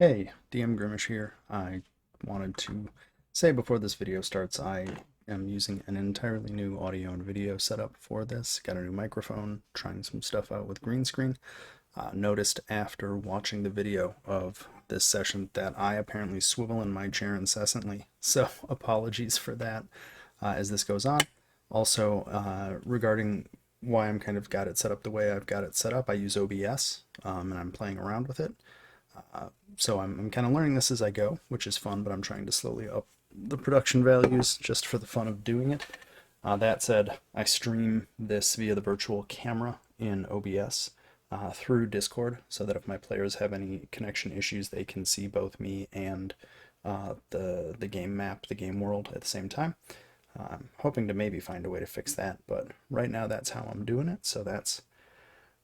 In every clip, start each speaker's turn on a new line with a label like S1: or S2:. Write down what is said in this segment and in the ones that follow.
S1: Hey, DM Grimish here. I wanted to say before this video starts, I am using an entirely new audio and video setup for this. Got a new microphone, trying some stuff out with green screen. Noticed after watching the video of this session that I apparently swivel in my chair incessantly, so apologies for that as this goes on. Also, regarding why I'm kind of got it set up the way I've got it set up, I use OBS and I'm playing around with it. So I'm kind of learning this as I go, which is fun, but I'm trying to slowly up the production values just for the fun of doing it. That said, I stream this via the virtual camera in OBS through Discord so that if my players have any connection issues, they can see both me and the game map, the game world at the same time. I'm hoping to maybe find a way to fix that, but right now that's how I'm doing it, so that's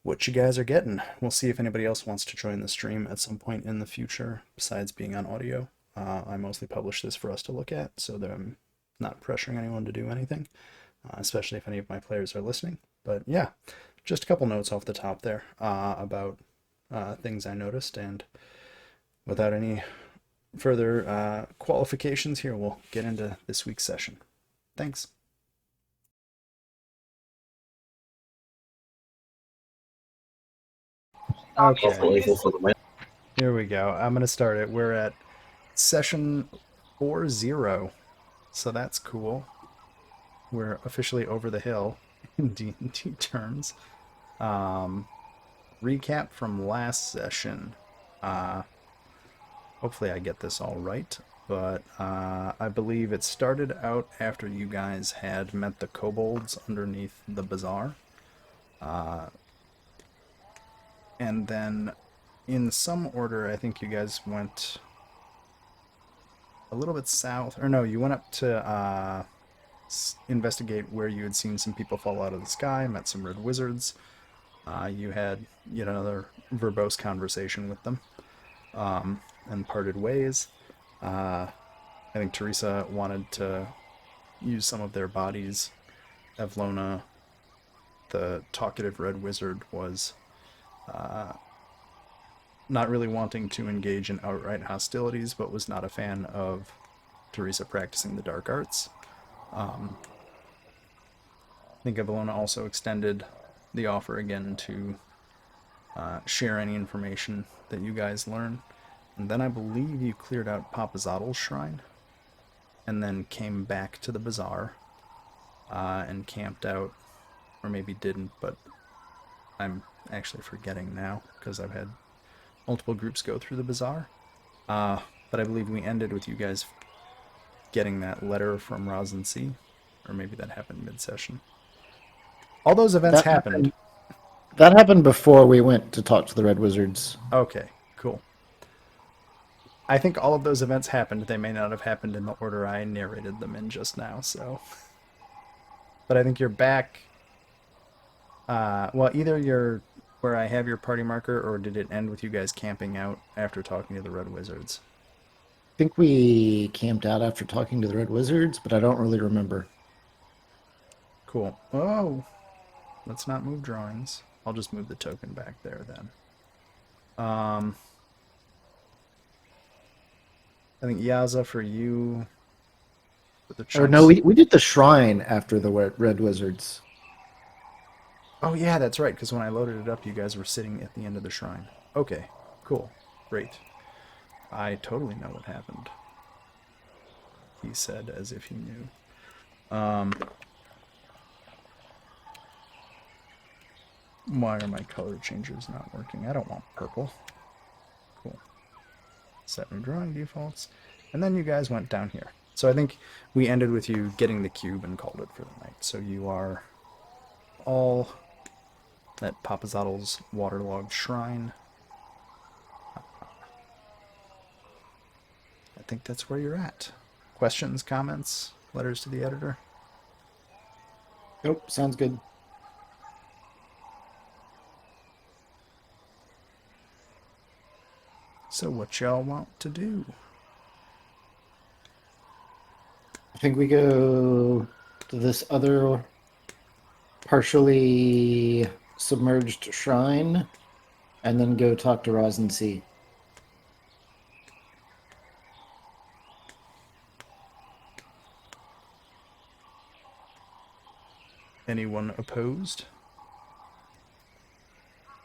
S1: what you guys are getting. We'll see if anybody else wants to join the stream at some point in the future besides being on audio. I mostly publish this for us to look at so that I'm not pressuring anyone to do anything, especially if any of my players are listening. But yeah, just a couple notes off the top there about things I noticed, and without any further qualifications here, we'll get into this week's session. Thanks. Okay, here we go. I'm going to start it. We're at session 4-0, so that's cool. We're officially over the hill in D&D terms. Recap from last session. Hopefully I get this all right, but I believe it started out after you guys had met the kobolds underneath the bazaar. And then in some order, I think you guys went a little bit south, or no, you went up to investigate where you had seen some people fall out of the sky, met some red wizards. You had yet another verbose conversation with them, and parted ways. I think Teresa wanted to use some of their bodies. Evlona, the talkative red wizard, was not really wanting to engage in outright hostilities, but was not a fan of Teresa practicing the dark arts. I think Evelona also extended the offer again to share any information that you guys learn. And then I believe you cleared out Papazottle's shrine, and then came back to the bazaar and camped out, or maybe didn't, but I'm actually forgetting now because I've had multiple groups go through the bazaar. But I believe we ended with you guys getting that letter from Ras Nsi, or maybe that happened mid-session. All those events happened.
S2: That happened before we went to talk to the Red Wizards.
S1: Okay, cool. I think all of those events happened. They may not have happened in the order I narrated them in just now, so. But I think you're back. Well, either you're where I have your party marker, or did it end with you guys camping out after talking to the Red Wizards?
S2: I think we camped out after talking to the Red Wizards, but I don't really remember.
S1: Cool. Oh, let's not move drawings. I'll just move the token back there then. I think Yaza for you. For the
S2: Or no, we did the shrine after the Red Wizards.
S1: Oh yeah, that's right, because when I loaded it up, you guys were sitting at the end of the shrine. Okay, cool. Great. I totally know what happened. He said as if he knew. Why are my color changers not working? I don't want purple. Cool. Set new drawing defaults. And then you guys went down here. So I think we ended with you getting the cube and called it for the night. So you are all at Papazottle's waterlogged shrine. I think that's where you're at. Questions, comments, letters to the editor?
S2: Nope, sounds good.
S1: So what y'all want to do?
S2: I think we go to this other partially submerged shrine and then go talk to Ras Nsi.
S1: Anyone opposed?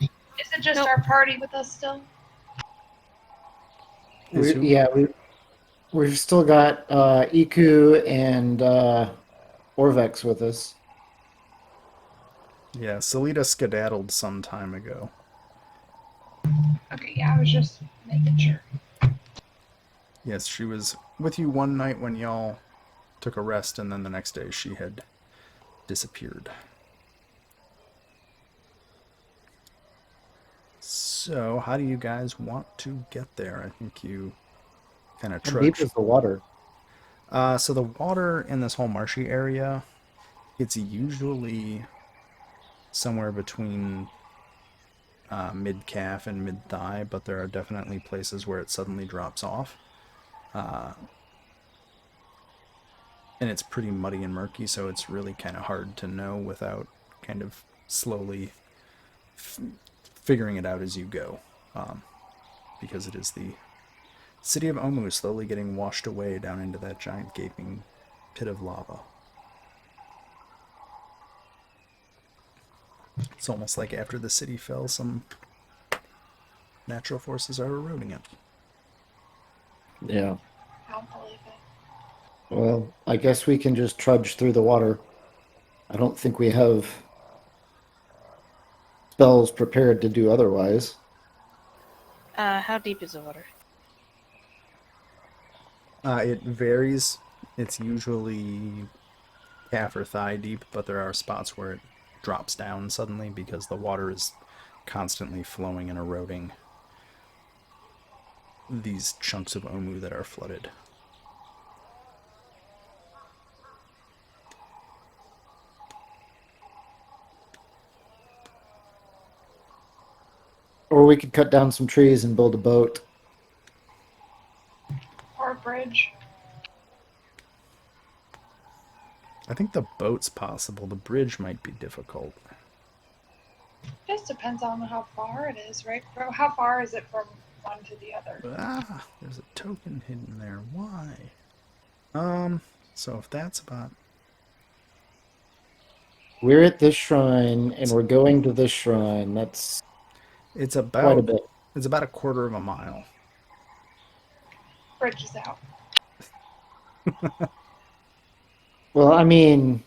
S3: Is it just
S4: Nope.
S3: our party with us still?
S1: Is who?
S2: Yeah, we've still got Iku and Orvex with us.
S1: Yeah, Salita skedaddled some time ago.
S3: Okay, yeah, I was just making sure.
S1: Yes, she was with you one night when y'all took a rest, and then the next day she had disappeared. So, how do you guys want to get there? I think you kind of
S2: How deep
S1: trudge.
S2: is the water?
S1: So the water in this whole marshy area, it's usually somewhere between mid calf and mid thigh, but there are definitely places where it suddenly drops off. And it's pretty muddy and murky, so it's really kind of hard to know without kind of slowly figuring it out as you go. Because it is the city of Omu slowly getting washed away down into that giant gaping pit of lava. It's almost like after the city fell, some natural forces are eroding it.
S2: Yeah.
S3: I don't believe it.
S2: Well, I guess we can just trudge through the water. I don't think we have spells prepared to do otherwise.
S4: How deep is the water?
S1: It varies. It's usually calf or thigh deep, but there are spots where it drops down suddenly because the water is constantly flowing and eroding these chunks of Omu that are flooded.
S2: Or we could cut down some trees and build a boat.
S3: Or a bridge.
S1: I think the boat's possible. The bridge might be difficult.
S3: Just depends on how far it is, right? How far is it from one to the other?
S1: Ah, there's a token hidden there. Why? So if that's about...
S2: We're at this shrine and we're going to this shrine. That's
S1: It's
S2: quite a
S1: about...
S2: bit.
S1: It's about a quarter of a mile.
S3: Bridge is out.
S2: Well, I mean,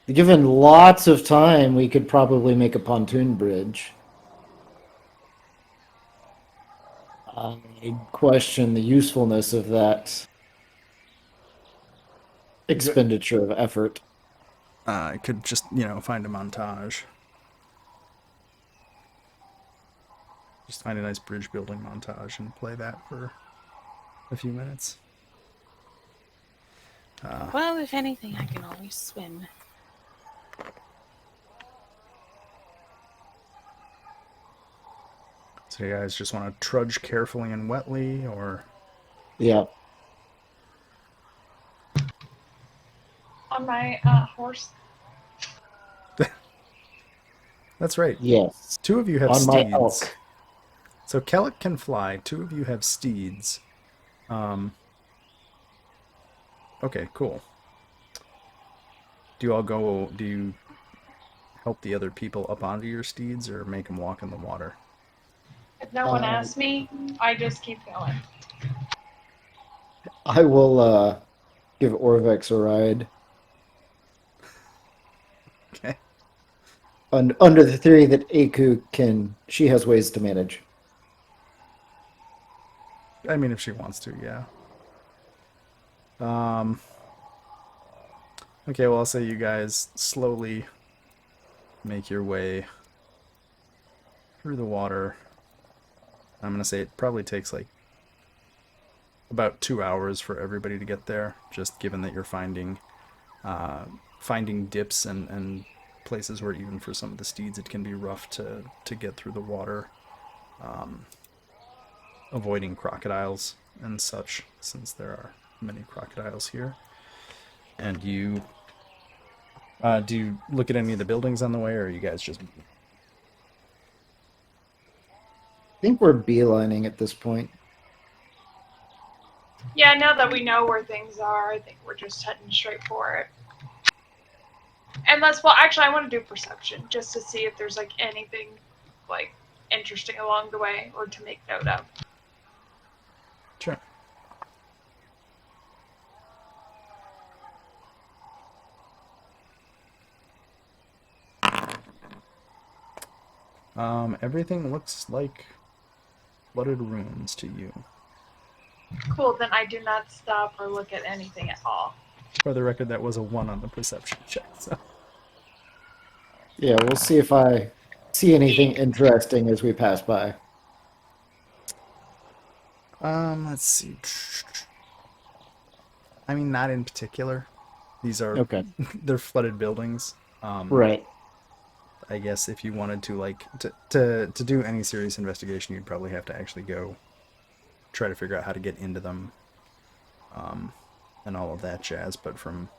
S2: given lots of time, we could probably make a pontoon bridge. I question the usefulness of that expenditure of effort.
S1: I could just, find a montage. Just find a nice bridge building montage and play that for a few minutes.
S4: Well, if anything, I can always swim.
S1: So you guys just want to trudge carefully and wetly, or...
S2: Yeah.
S3: On my horse.
S1: That's right.
S2: Yes.
S1: Two of you have
S2: On my
S1: steeds.
S2: elk.
S1: So Kellic can fly. Two of you have steeds. Okay, cool. Do you help the other people up onto your steeds or make them walk in the water?
S3: If no one asks me, I just keep going.
S2: I will give Orvex a ride.
S1: Okay.
S2: Under the theory that she has ways to manage.
S1: I mean, if she wants to, yeah. Okay, well, I'll say you guys slowly make your way through the water. I'm going to say it probably takes like about 2 hours for everybody to get there, just given that you're finding dips and places where even for some of the steeds it can be rough to get through the water. Avoiding crocodiles and such, since there are many crocodiles here. And you do you look at any of the buildings on the way, or are you guys just...
S2: I think we're beelining at this point.
S3: Yeah, now that we know where things are, I think we're just heading straight for it. Unless, well, actually, I want to do perception just to see if there's like anything like interesting along the way or to make note of.
S1: Sure. Everything looks like flooded ruins to you.
S3: Cool, then I do not stop or look at anything at all.
S1: For the record, that was a 1 on the perception check. So.
S2: Yeah, we'll see if I see anything interesting as we pass by.
S1: Let's see. I mean, not in particular. These are
S2: Okay.
S1: they're flooded buildings.
S2: Right.
S1: I guess if you wanted to to do any serious investigation, you'd probably have to actually go try to figure out how to get into them, and all of that jazz. But from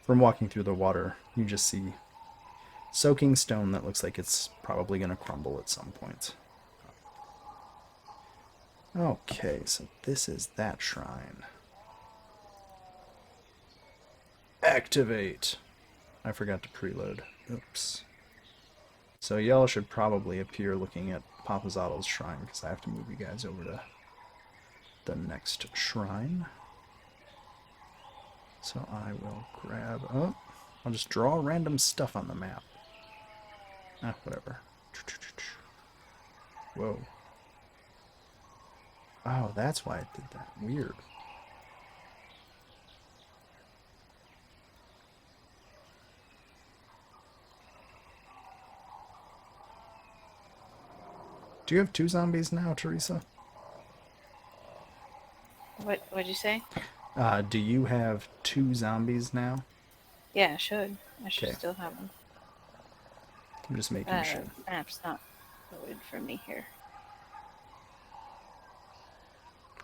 S1: walking through the water, you just see soaking stone that looks like it's probably going to crumble at some point. Okay, so this is that shrine. Activate. I forgot to preload. Oops. So y'all should probably appear looking at Papazzato's shrine, because I have to move you guys over to the next shrine. So I will grab... Oh, I'll just draw random stuff on the map. Ah, whatever. Whoa. Oh, that's why it did that. Weird. Do you have 2 zombies now, Teresa?
S4: What'd you say?
S1: Do you have 2 zombies now?
S4: Yeah, I should. I should
S1: Okay.
S4: still have them.
S1: I'm just making sure.
S4: Map's not loaded for me here.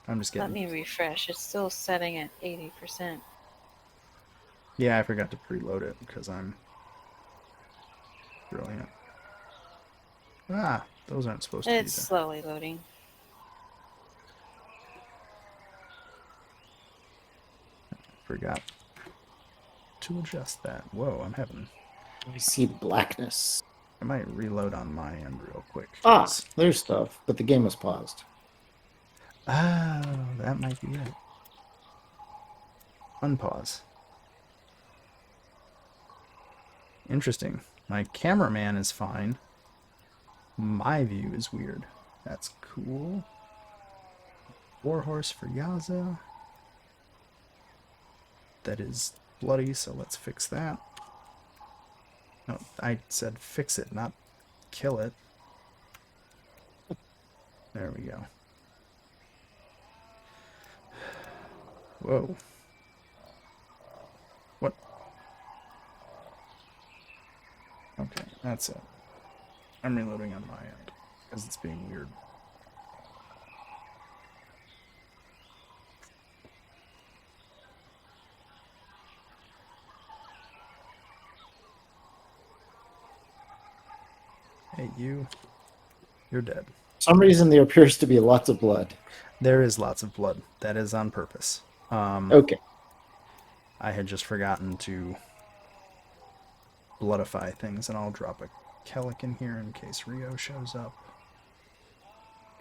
S1: I'm just
S4: Let
S1: getting...
S4: me refresh. It's still setting at 80%.
S1: Yeah, I forgot to preload it because I'm brilliant. Ah, those aren't supposed to be
S4: It's
S1: there.
S4: slowly loading.
S1: Forgot to adjust that. Whoa, I'm having...
S2: I see blackness.
S1: I might reload on my end real quick.
S2: Ah,
S1: 'cause-
S2: there's stuff, but the game is paused.
S1: Oh, that might be it. Unpause. Interesting. My cameraman is fine. My view is weird. That's cool. Warhorse for Yaza. That is bloody, so let's fix that. No, I said fix it, not kill it. There we go. Whoa. What? Okay, that's it. I'm reloading on my end because it's being weird. Hey, you're dead.
S2: For some reason, there appears to be lots of blood.
S1: There is lots of blood. That is on purpose.
S2: Okay.
S1: I had just forgotten to bloodify things, and I'll drop a Kellic in here in case Rio shows up.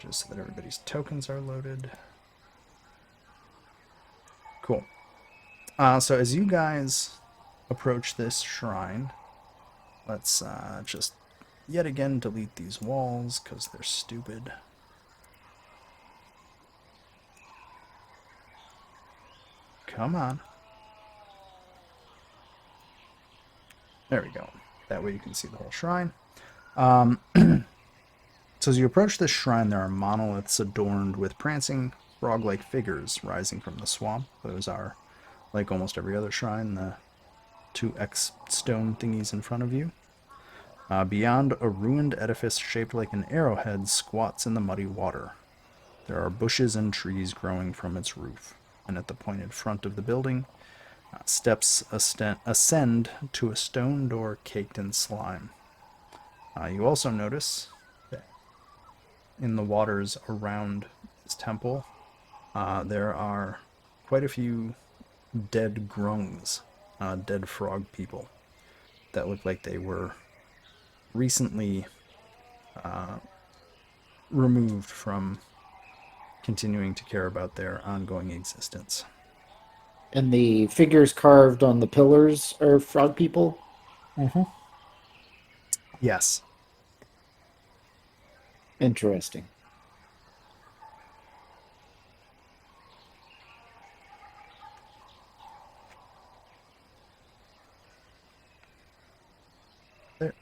S1: Just so that everybody's tokens are loaded. Cool. So as you guys approach this shrine, let's just yet again delete these walls because they're stupid. Come on. There we go. That way you can see the whole shrine. So as you approach this shrine, there are monoliths adorned with prancing frog-like figures rising from the swamp. Those are, like almost every other shrine, the 2X stone thingies in front of you. Beyond, a ruined edifice shaped like an arrowhead squats in the muddy water. There are bushes and trees growing from its roof, and at the pointed front of the building, steps ascend to a stone door caked in slime. You also notice that in the waters around this temple, there are quite a few dead grungs, dead frog people. that look like they were recently removed from continuing to care about their ongoing existence.
S2: And the figures carved on the pillars are frog people?
S1: Mm-hmm. Yes.
S2: Interesting.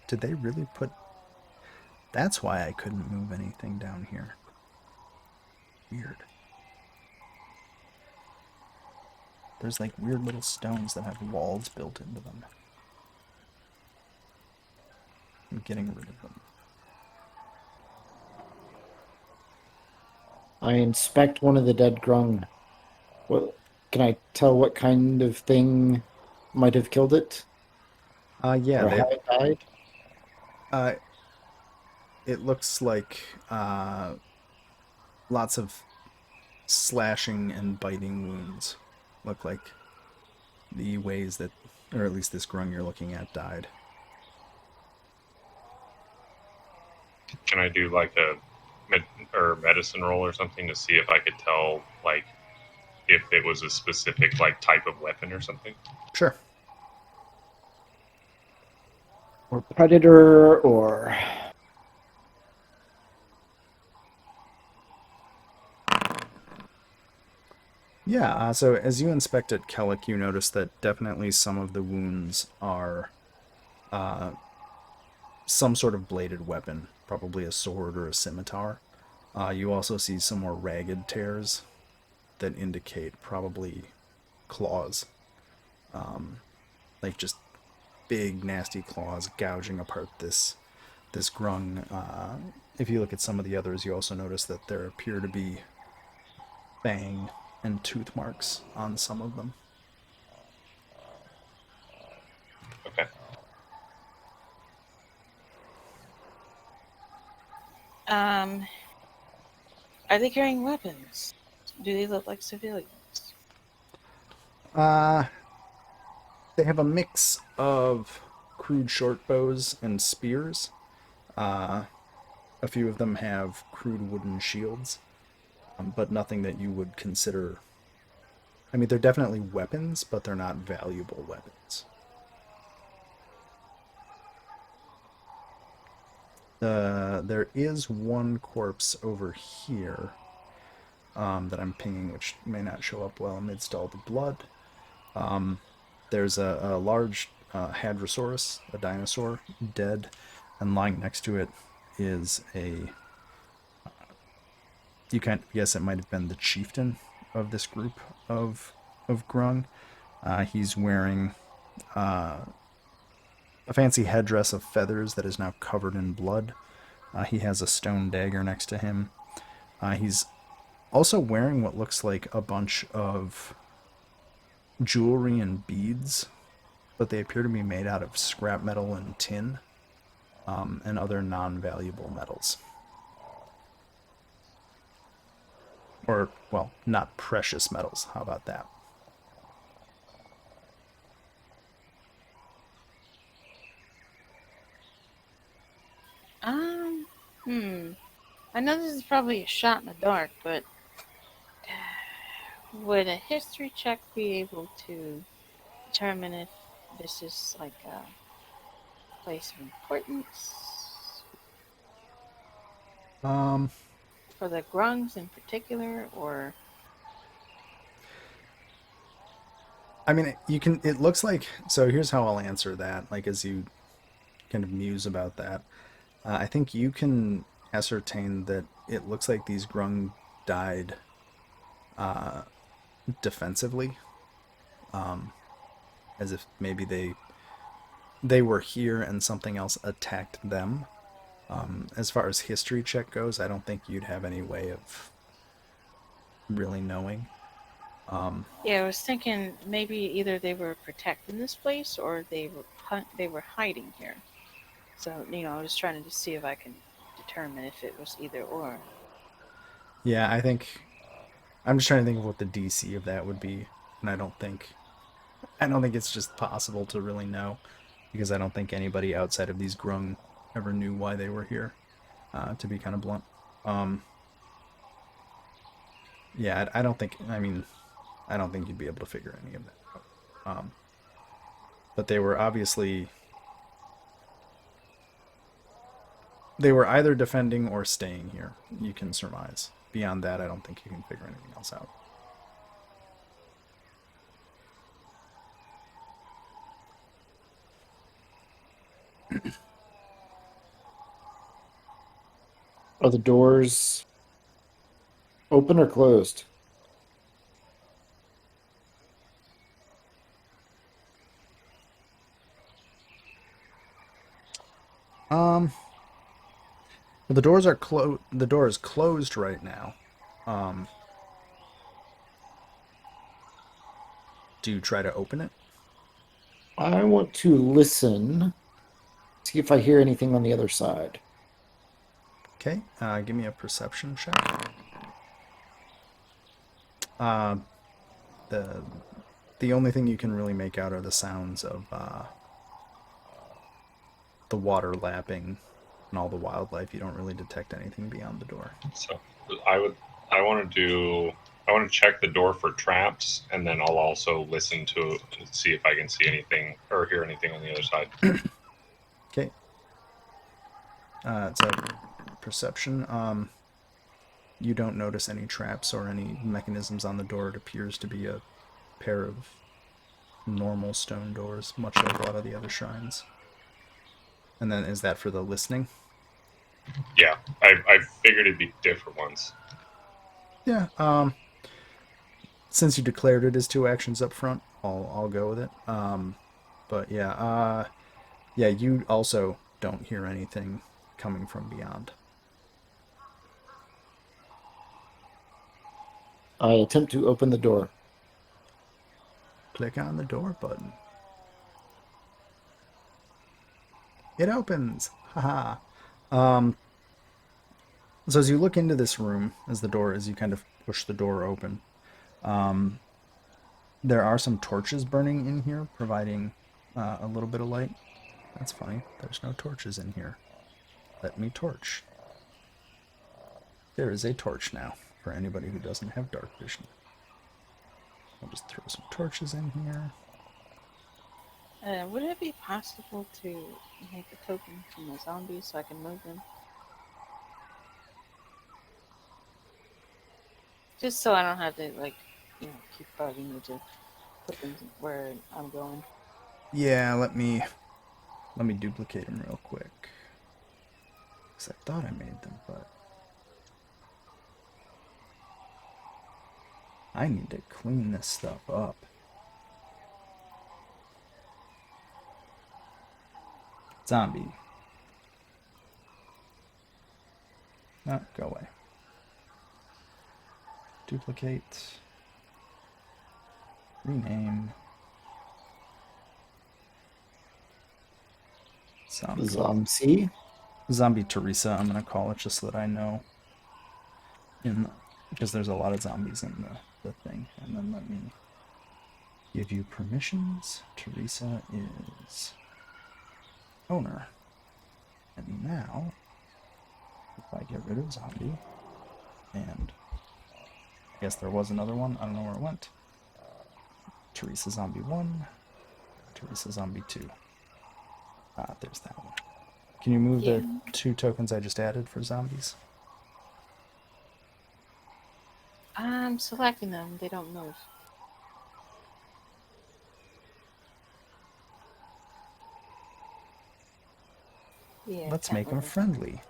S1: Did they really put... That's why I couldn't move anything down here. Weird. There's like weird little stones that have walls built into them. I'm getting rid of them.
S2: I inspect one of the dead grung. What can I tell what kind of thing might have killed it?
S1: Yeah,
S2: Or how it died?
S1: uh, it looks like lots of slashing and biting wounds look like the ways that, or at least this grung you're looking at, died.
S5: Can I do like a medicine roll or something to see if I could tell, like, if it was a specific like type of weapon or something?
S1: Sure.
S2: Or predator, or
S1: Yeah, so as you inspect it, Kellic, you notice that definitely some of the wounds are some sort of bladed weapon, probably a sword or a scimitar. You also see some more ragged tears that indicate probably claws. Like just big, nasty claws gouging apart this grung. If you look at some of the others, you also notice that there appear to be fang and tooth marks on some of them.
S5: Okay.
S4: Are they carrying weapons? Do they look like civilians?
S1: They have a mix of crude short bows and spears. A few of them have crude wooden shields, but nothing that you would consider. I mean, they're definitely weapons, but they're not valuable weapons. There is one corpse over here that I'm pinging, which may not show up well amidst all the blood. There's a large Hadrosaurus, a dinosaur, dead, and lying next to it is a... You can't guess it might have been the chieftain of this group of grung. He's wearing a fancy headdress of feathers that is now covered in blood. He has a stone dagger next to him. He's also wearing what looks like a bunch of jewelry and beads, but they appear to be made out of scrap metal and tin, and other non-valuable metals. Or, well, not precious metals. How about that?
S4: I know this is probably a shot in the dark, but would a history check be able to determine if this is like a place of importance for the grungs in particular, or?
S1: I mean, you can... It looks like... So here's how I'll answer that, like, as you kind of muse about that. I think you can ascertain that it looks like these grung died defensively, as if maybe they were here and something else attacked them. As far as history check goes, I don't think you'd have any way of really knowing.
S4: Yeah, I was thinking maybe either they were protecting this place or they were hiding here. So I was trying to see if I can determine if it was either or.
S1: Yeah, I think I'm just trying to think of what the DC of that would be, and I don't think it's just possible to really know. because I don't think anybody outside of these Grung ever knew why they were here, to be kind of blunt. Yeah, I don't think, I mean, I don't think you'd be able to figure any of that out. But they were obviously, they were either defending or staying here, you can surmise. Beyond that, I don't think you can figure anything else out.
S2: Are the doors open or closed?
S1: The doors are closed. The door is closed right now. Do you try to open it?
S2: I want to listen, see if I hear anything on the other side.
S1: Okay, give me a perception check. The only thing you can really make out are the sounds of the water lapping and all the wildlife. You don't really detect anything beyond the door.
S5: So I want to check the door for traps, and then I'll also listen to see if I can see anything or hear anything on the other side.
S1: Okay. It's a perception. You don't notice any traps or any mechanisms on the door. It appears to be a pair of normal stone doors, much like a lot of the other shrines. And then is that for the listening?
S5: Yeah, I figured it'd be different ones.
S1: Yeah. Since you declared it as 2 actions up front, I'll go with it. But yeah, yeah, you also don't hear anything coming from beyond.
S2: I attempt to open the door.
S1: Click on the door button. It opens. Haha. So as you look into this room, as you kind of push the door open, there are some torches burning in here, providing a little bit of light. That's funny. There's no torches in here. Let me torch. There is a torch now, for anybody who doesn't have dark vision. I'll just throw some torches in here.
S4: Would it be possible to make a token from the zombies so I can move them? Just so I don't have to, like, keep bugging you to put them where I'm going.
S1: Yeah, let me duplicate them real quick. Because I thought I made them, but I need to clean this stuff up. Zombie. No, go away. Duplicate. Rename.
S2: Zombie.
S1: Zombie Teresa, I'm going to call it just so that I know. Because there's a lot of zombies in the thing. And then let me give you permissions. Teresa is owner. And now, if I get rid of zombie, and I guess there was another one, I don't know where it went. Teresa Zombie 1, Teresa Zombie 2. Ah, there's that one. Can you move the 2 tokens I just added for zombies?
S4: I'm selecting them, they don't move. Yeah,
S1: Let's make them friendly.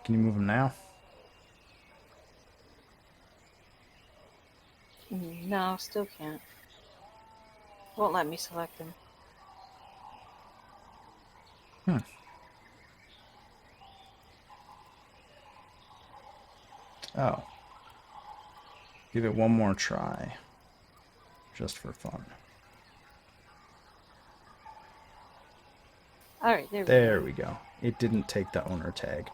S1: Can you move them now?
S4: No, still can't. Won't let me select them.
S1: Oh. Give it one more try. Just for fun.
S4: Alright,
S1: there we go. It didn't take the owner tag.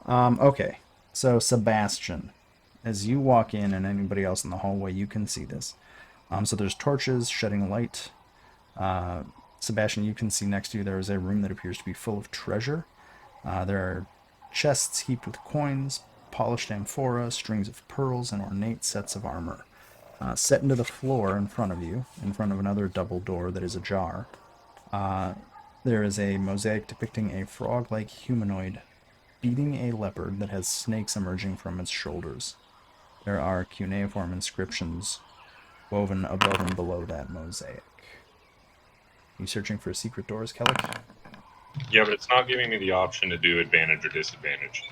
S1: Okay. So, Sebastian. as you walk in and anybody else in the hallway, you can see this. So there's torches shedding light. Sebastian, you can see next to you there is a room that appears to be full of treasure. There are chests heaped with coins, polished amphora, strings of pearls, and ornate sets of armor. Set into the floor in front of you, in front of another double door that is ajar, there is a mosaic depicting a frog-like humanoid beating a leopard that has snakes emerging from its shoulders. There are cuneiform inscriptions woven above and below that mosaic. You searching for secret doors, Kelly?
S5: Yeah, but it's not giving me the option to do advantage or disadvantage.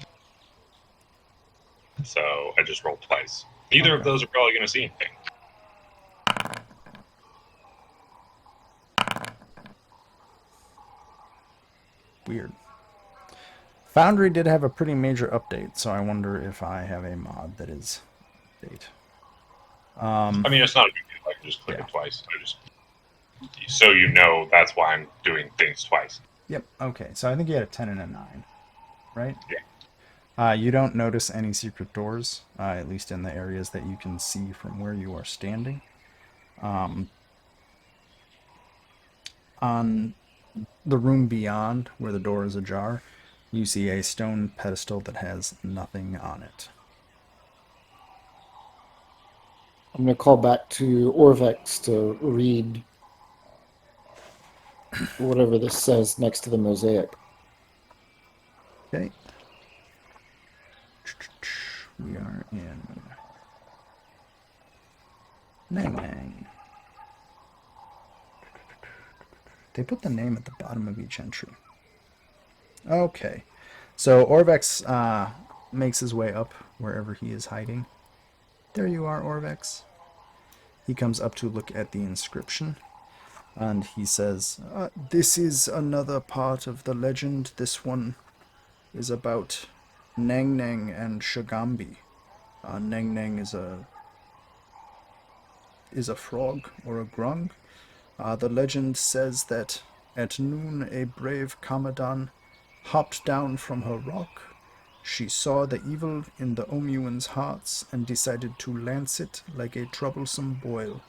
S5: So I just rolled twice. Neither of
S1: Okay.
S5: those are probably going to see anything.
S1: Weird. Foundry did have a pretty major update, so I wonder if I have a mod that is update.
S5: I mean, it's not a big deal. I can just click
S1: Yeah.
S5: it twice. So you know that's why I'm doing things twice.
S1: Yep, okay. So I think you had a 10 and a 9, right?
S5: Yeah.
S1: You don't notice any secret doors, at least in the areas that you can see from where you are standing. On the room beyond, where the door is ajar, you see a stone pedestal that has nothing on it.
S2: I'm going to call back to Orvex to read whatever this says next to the mosaic.
S1: Okay. We are in Nang Nang. They put the name at the bottom of each entry. Okay. So Orvex makes his way up wherever he is hiding. There you are, Orvex. He comes up to look at the inscription, and he says, this is another part of the legend. This one is about Nang Nang and Shagambi. Nang Nang is a frog or a grung. The legend says that at noon a brave Kamadan hopped down from her rock. She saw the evil in the Omuans' hearts and decided to lance it like a troublesome boil.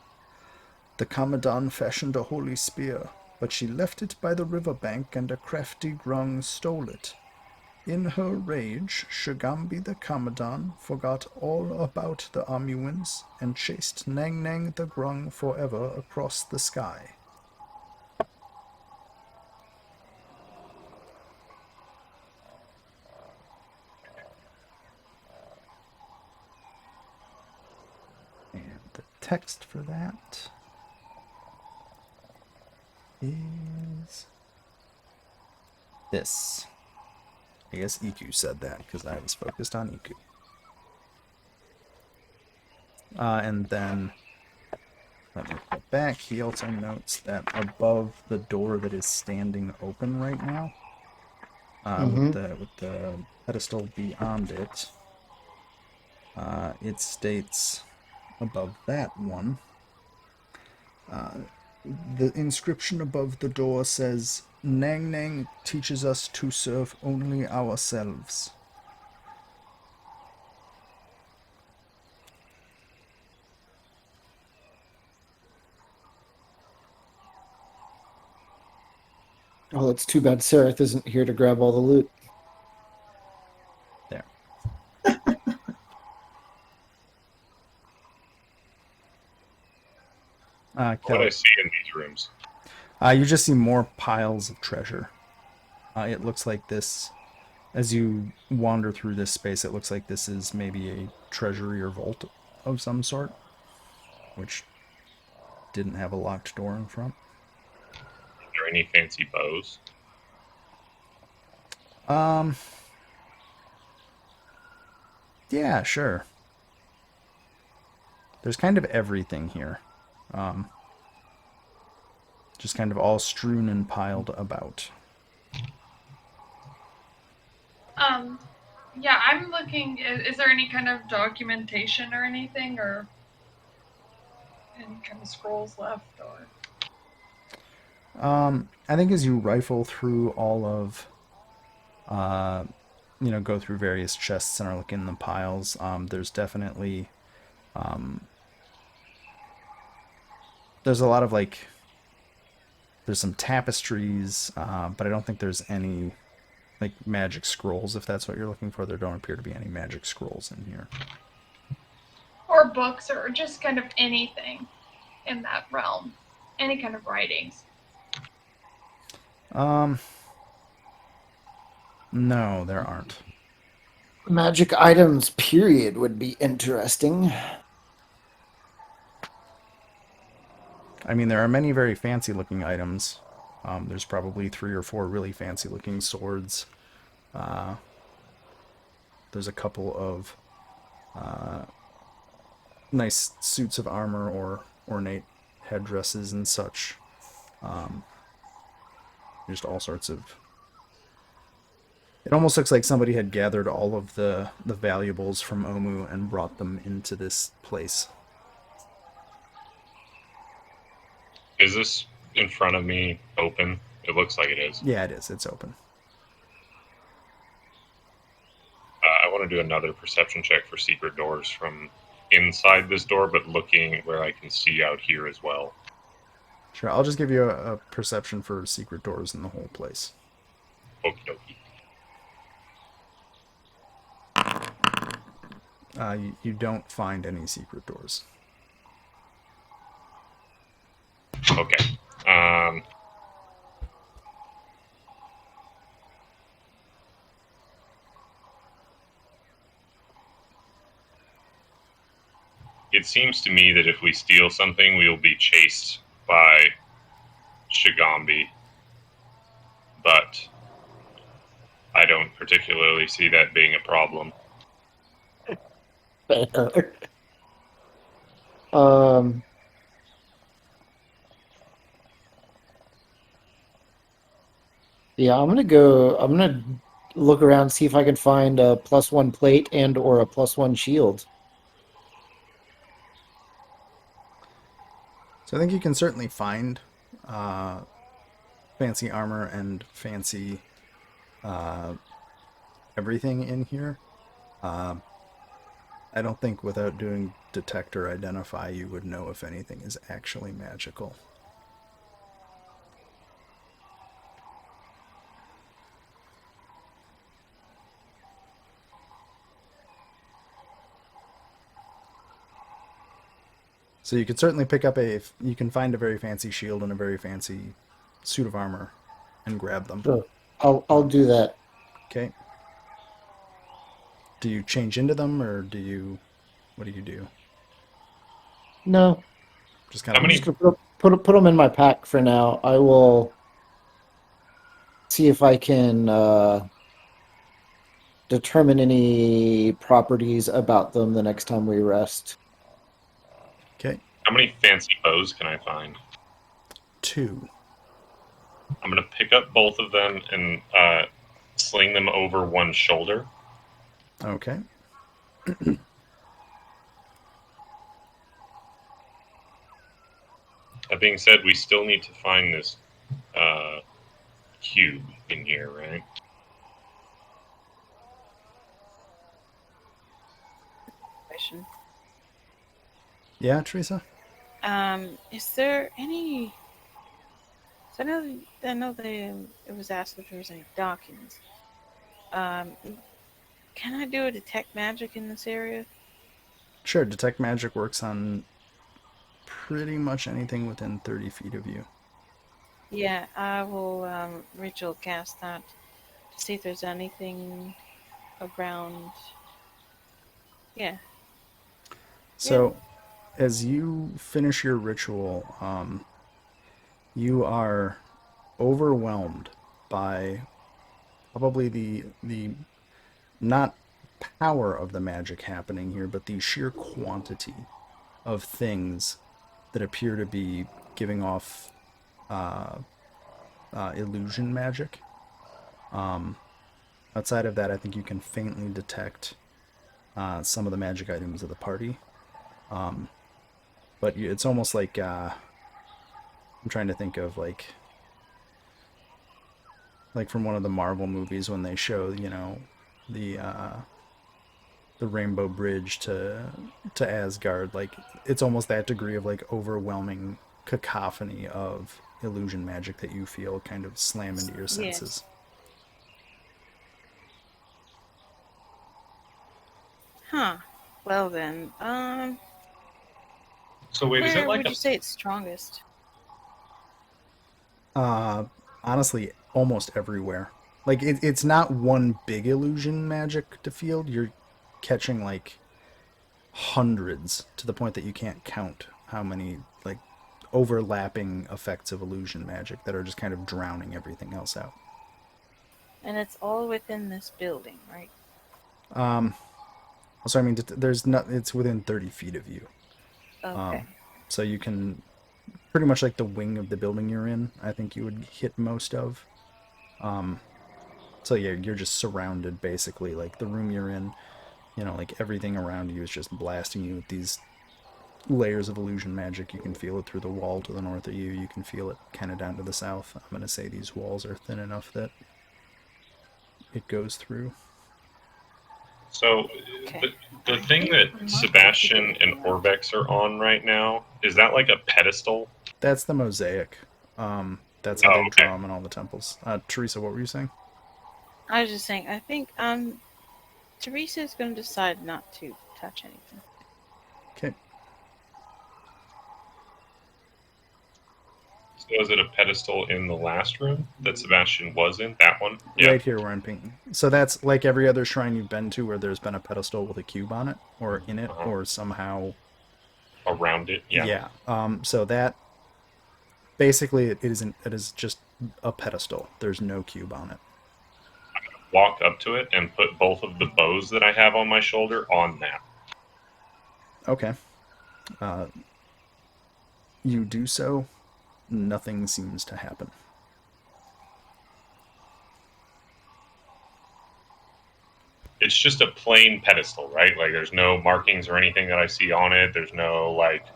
S1: The Kamadan fashioned a holy spear, but she left it by the river bank and a crafty grung stole it. In her rage, Shagambi the Kamadan forgot all about the Omuans and chased Nang Nang the grung forever across the sky. And the text for that is this. I guess EQ said that because I was focused on EQ. And then, let me flip back. He also notes that above the door that is standing open right now, with the pedestal beyond it, it states above that one, the inscription above the door says, Nang Nang teaches us to serve only ourselves.
S2: Oh, it's too bad Sereth isn't here to grab all the loot.
S1: There.
S5: What do I see in these rooms?
S1: You just see more piles of treasure. It looks like this, as you wander through this space, it looks like this is maybe a treasury or vault of some sort, which didn't have a locked door in front.
S5: Are there any fancy bows?
S1: Yeah, sure. There's kind of everything here. Just kind of all strewn and piled about.
S3: Yeah, I'm looking. Is there any kind of documentation or anything, or any kind of scrolls left, or?
S1: I think as you rifle through all of go through various chests and are looking in the piles. There's definitely there's a lot of like there's some tapestries, but I don't think there's any like magic scrolls. If that's what you're looking for, there don't appear to be any magic scrolls in here.
S3: Or books, or just kind of anything in that realm. Any kind of writings.
S1: No, there aren't.
S2: Magic items, period, would be interesting.
S1: I mean, there are many very fancy looking items. There's probably 3 or 4 really fancy looking swords. There's a couple of nice suits of armor or ornate headdresses and such. Just all sorts of... It almost looks like somebody had gathered all of the valuables from Omu and brought them into this place.
S5: Is this in front of me open? It looks like it is.
S1: Yeah, it is. It's open.
S5: I want to do another perception check for secret doors from inside this door, but looking where I can see out here as well.
S1: Sure, I'll just give you a perception for secret doors in the whole place.
S5: Okie dokie.
S1: You don't find any secret doors.
S5: Okay. It seems to me that if we steal something, we will be chased by Shigambi. But I don't particularly see that being a problem.
S2: Yeah, I'm gonna look around, see if I can find a +1 plate and or a +1 shield.
S1: So I think you can certainly find fancy armor and fancy everything in here. I don't think without doing detect or identify you would know if anything is actually magical. So you could certainly pick up you can find a very fancy shield and a very fancy suit of armor and grab them.
S2: Sure. I'll do that.
S1: Okay. Do you change into them, or what do you do?
S2: No,
S1: Just kind
S5: How
S1: of...
S5: many-
S2: just gonna put them in my pack for now. I will see if I can determine any properties about them the next time we rest.
S1: Okay.
S5: How many fancy bows can I find?
S1: 2.
S5: I'm going to pick up both of them and sling them over one shoulder.
S1: Okay.
S5: That being said, we still need to find this cube in here, right?
S4: Question.
S1: Yeah, Teresa?
S4: Is there any? So I know it was asked if there was any documents. Can I do a detect magic in this area?
S1: Sure, detect magic works on pretty much anything within 30 feet of you.
S4: Yeah, I will ritual cast that to see if there's anything around. Yeah.
S1: So, as you finish your ritual, you are overwhelmed by probably the not power of the magic happening here, but the sheer quantity of things that appear to be giving off illusion magic. Outside of that, I think you can faintly detect some of the magic items of the party. But it's almost like I'm trying to think of like from one of the Marvel movies when they show, the Rainbow Bridge to Asgard. Like, it's almost that degree of like overwhelming cacophony of illusion magic that you feel kind of slam into your senses.
S4: Yes. Huh. Well then,
S5: So wait, is
S4: where
S5: it like
S4: would
S5: a
S4: you say it's strongest?
S1: Honestly, almost everywhere. Like, it's not one big illusion magic to field. You're catching like hundreds to the point that you can't count how many like overlapping effects of illusion magic that are just kind of drowning everything else out.
S4: And it's all within this building, right?
S1: So I mean, there's not. It's within 30 feet of you,
S4: Okay.
S1: so you can pretty much like the wing of the building you're in. I think you would hit most of. So yeah, you're just surrounded basically. Like the room you're in, you know, like everything around you is just blasting you with these layers of illusion magic. You can feel it through the wall to the north of you. You can feel it kind of down to the south. I'm gonna say these walls are thin enough that it goes through.
S5: so
S4: Okay.
S5: the
S4: I
S5: thing
S4: think
S5: that
S4: we might
S5: Sebastian
S4: have to
S5: and
S4: get around.
S5: Orbex are on right now, is that like a pedestal?
S1: That's the mosaic. That's how
S5: Oh,
S1: they
S5: okay.
S1: draw them in all the temples. Teresa, what were you saying?
S4: I was just saying, I think Teresa is going to decide not to touch anything.
S1: Okay.
S5: So is it a pedestal in the last room that Sebastian was in? That one? Yeah.
S1: Right here where I'm painting. So that's like every other shrine you've been to where there's been a pedestal with a cube on it, or in it,
S5: Uh-huh.
S1: or somehow.
S5: Around it, yeah.
S1: Yeah. So that basically it is just a pedestal. There's no cube on it.
S5: Walk up to it and put both of the bows that I have on my shoulder on that.
S1: Okay. You do so. Nothing seems to happen.
S5: It's just a plain pedestal, right? Like there's no markings or anything that I see on it. There's no like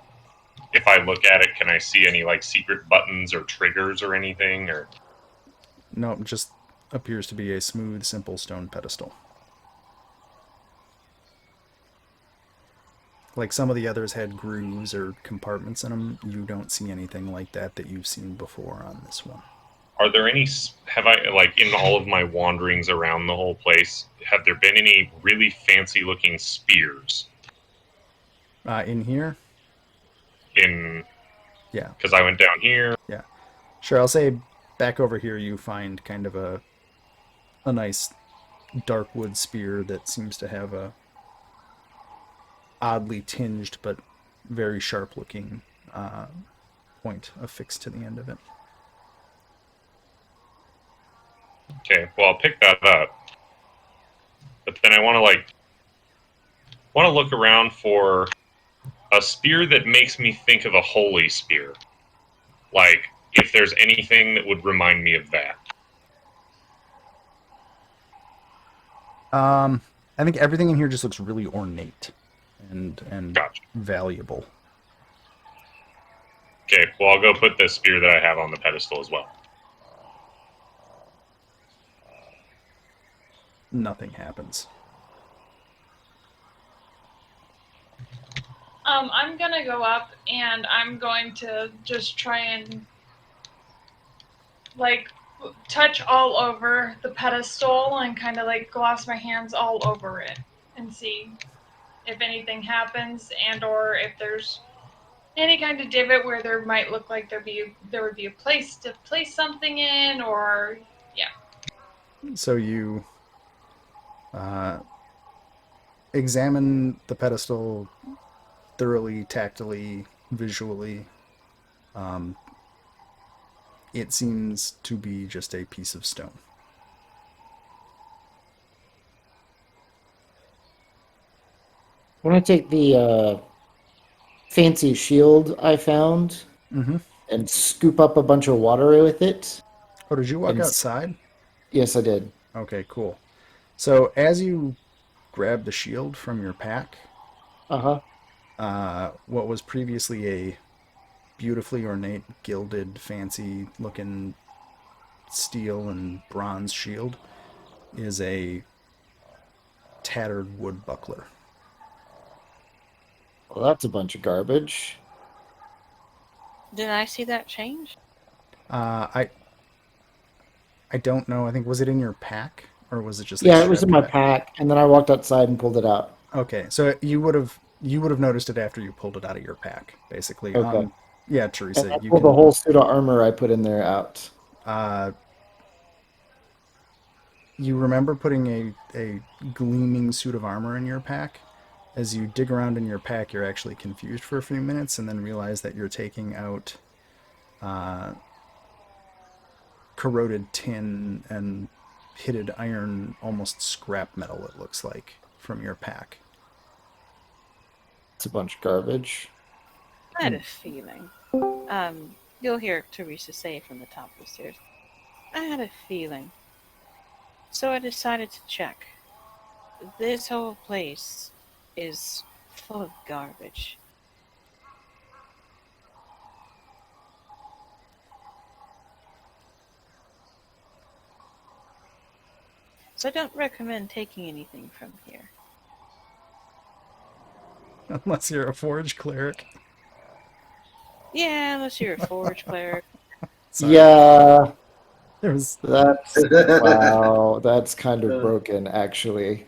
S5: if I look at it, can I see any like secret buttons or triggers or anything or
S1: No, it just appears to be a smooth, simple stone pedestal. Like some of the others had grooves or compartments in them, you don't see anything like that that you've seen before on this one.
S5: are there any have I like in all of my wanderings around the whole place, have there been any really fancy looking spears
S1: In here,
S5: in
S1: yeah,
S5: because I went down here.
S1: yeah. Sure, I'll say back over here you find kind of a nice dark wood spear that seems to have a oddly tinged but very sharp looking point affixed to the end of it.
S5: Okay, well I'll pick that up. But then I want to look around for a spear that makes me think of a holy spear. Like if there's anything that would remind me of that.
S1: I think everything in here just looks really ornate and
S5: Gotcha.
S1: valuable.
S5: Okay, well I'll go put the spear that I have on the pedestal as well.
S1: Nothing happens.
S3: I'm gonna go up and I'm going to just try and like touch all over the pedestal and kind of like gloss my hands all over it and see if anything happens and or if there's any kind of divot where there might look like there would be a place to place something in or yeah.
S1: So you examine the pedestal thoroughly, tactily, visually. It seems to be just a piece of stone.
S2: I want to take the fancy shield I found
S1: Mm-hmm.
S2: and scoop up a bunch of water with it.
S1: Oh, did you walk
S2: And
S1: outside?
S2: yes, I did.
S1: Okay, cool. So as you grab the shield from your pack, what was previously a beautifully ornate, gilded, fancy-looking steel and bronze shield is a tattered wood buckler.
S2: Well, that's a bunch of garbage.
S4: Did I see that change?
S1: I don't know. I think, was it in your pack or was it just
S2: Yeah,
S1: like
S2: it was in
S1: after
S2: my
S1: that?
S2: pack, and then I walked outside and pulled it out.
S1: Okay, so you would have noticed it after you pulled it out of your pack, basically.
S2: Okay.
S1: Yeah,
S2: And
S1: Teresa,
S2: I
S1: you
S2: pulled the
S1: can
S2: whole suit of armor I put in there out.
S1: uh you remember putting a gleaming suit of armor in your pack? As you dig around in your pack, you're actually confused for a few minutes and then realize that you're taking out uh, corroded tin and pitted iron, almost scrap metal, it looks like, from your pack.
S2: It's a bunch of garbage.
S4: I had a feeling. You'll hear Teresa say from the top of the stairs. I had a feeling. So I decided to check. This whole place is full of garbage. So I don't recommend taking anything from here.
S1: Unless you're a forge cleric.
S4: Yeah, unless you're a forge cleric.
S1: Sorry.
S2: Yeah,
S1: There's
S2: that's wow. That's kind of broken, actually.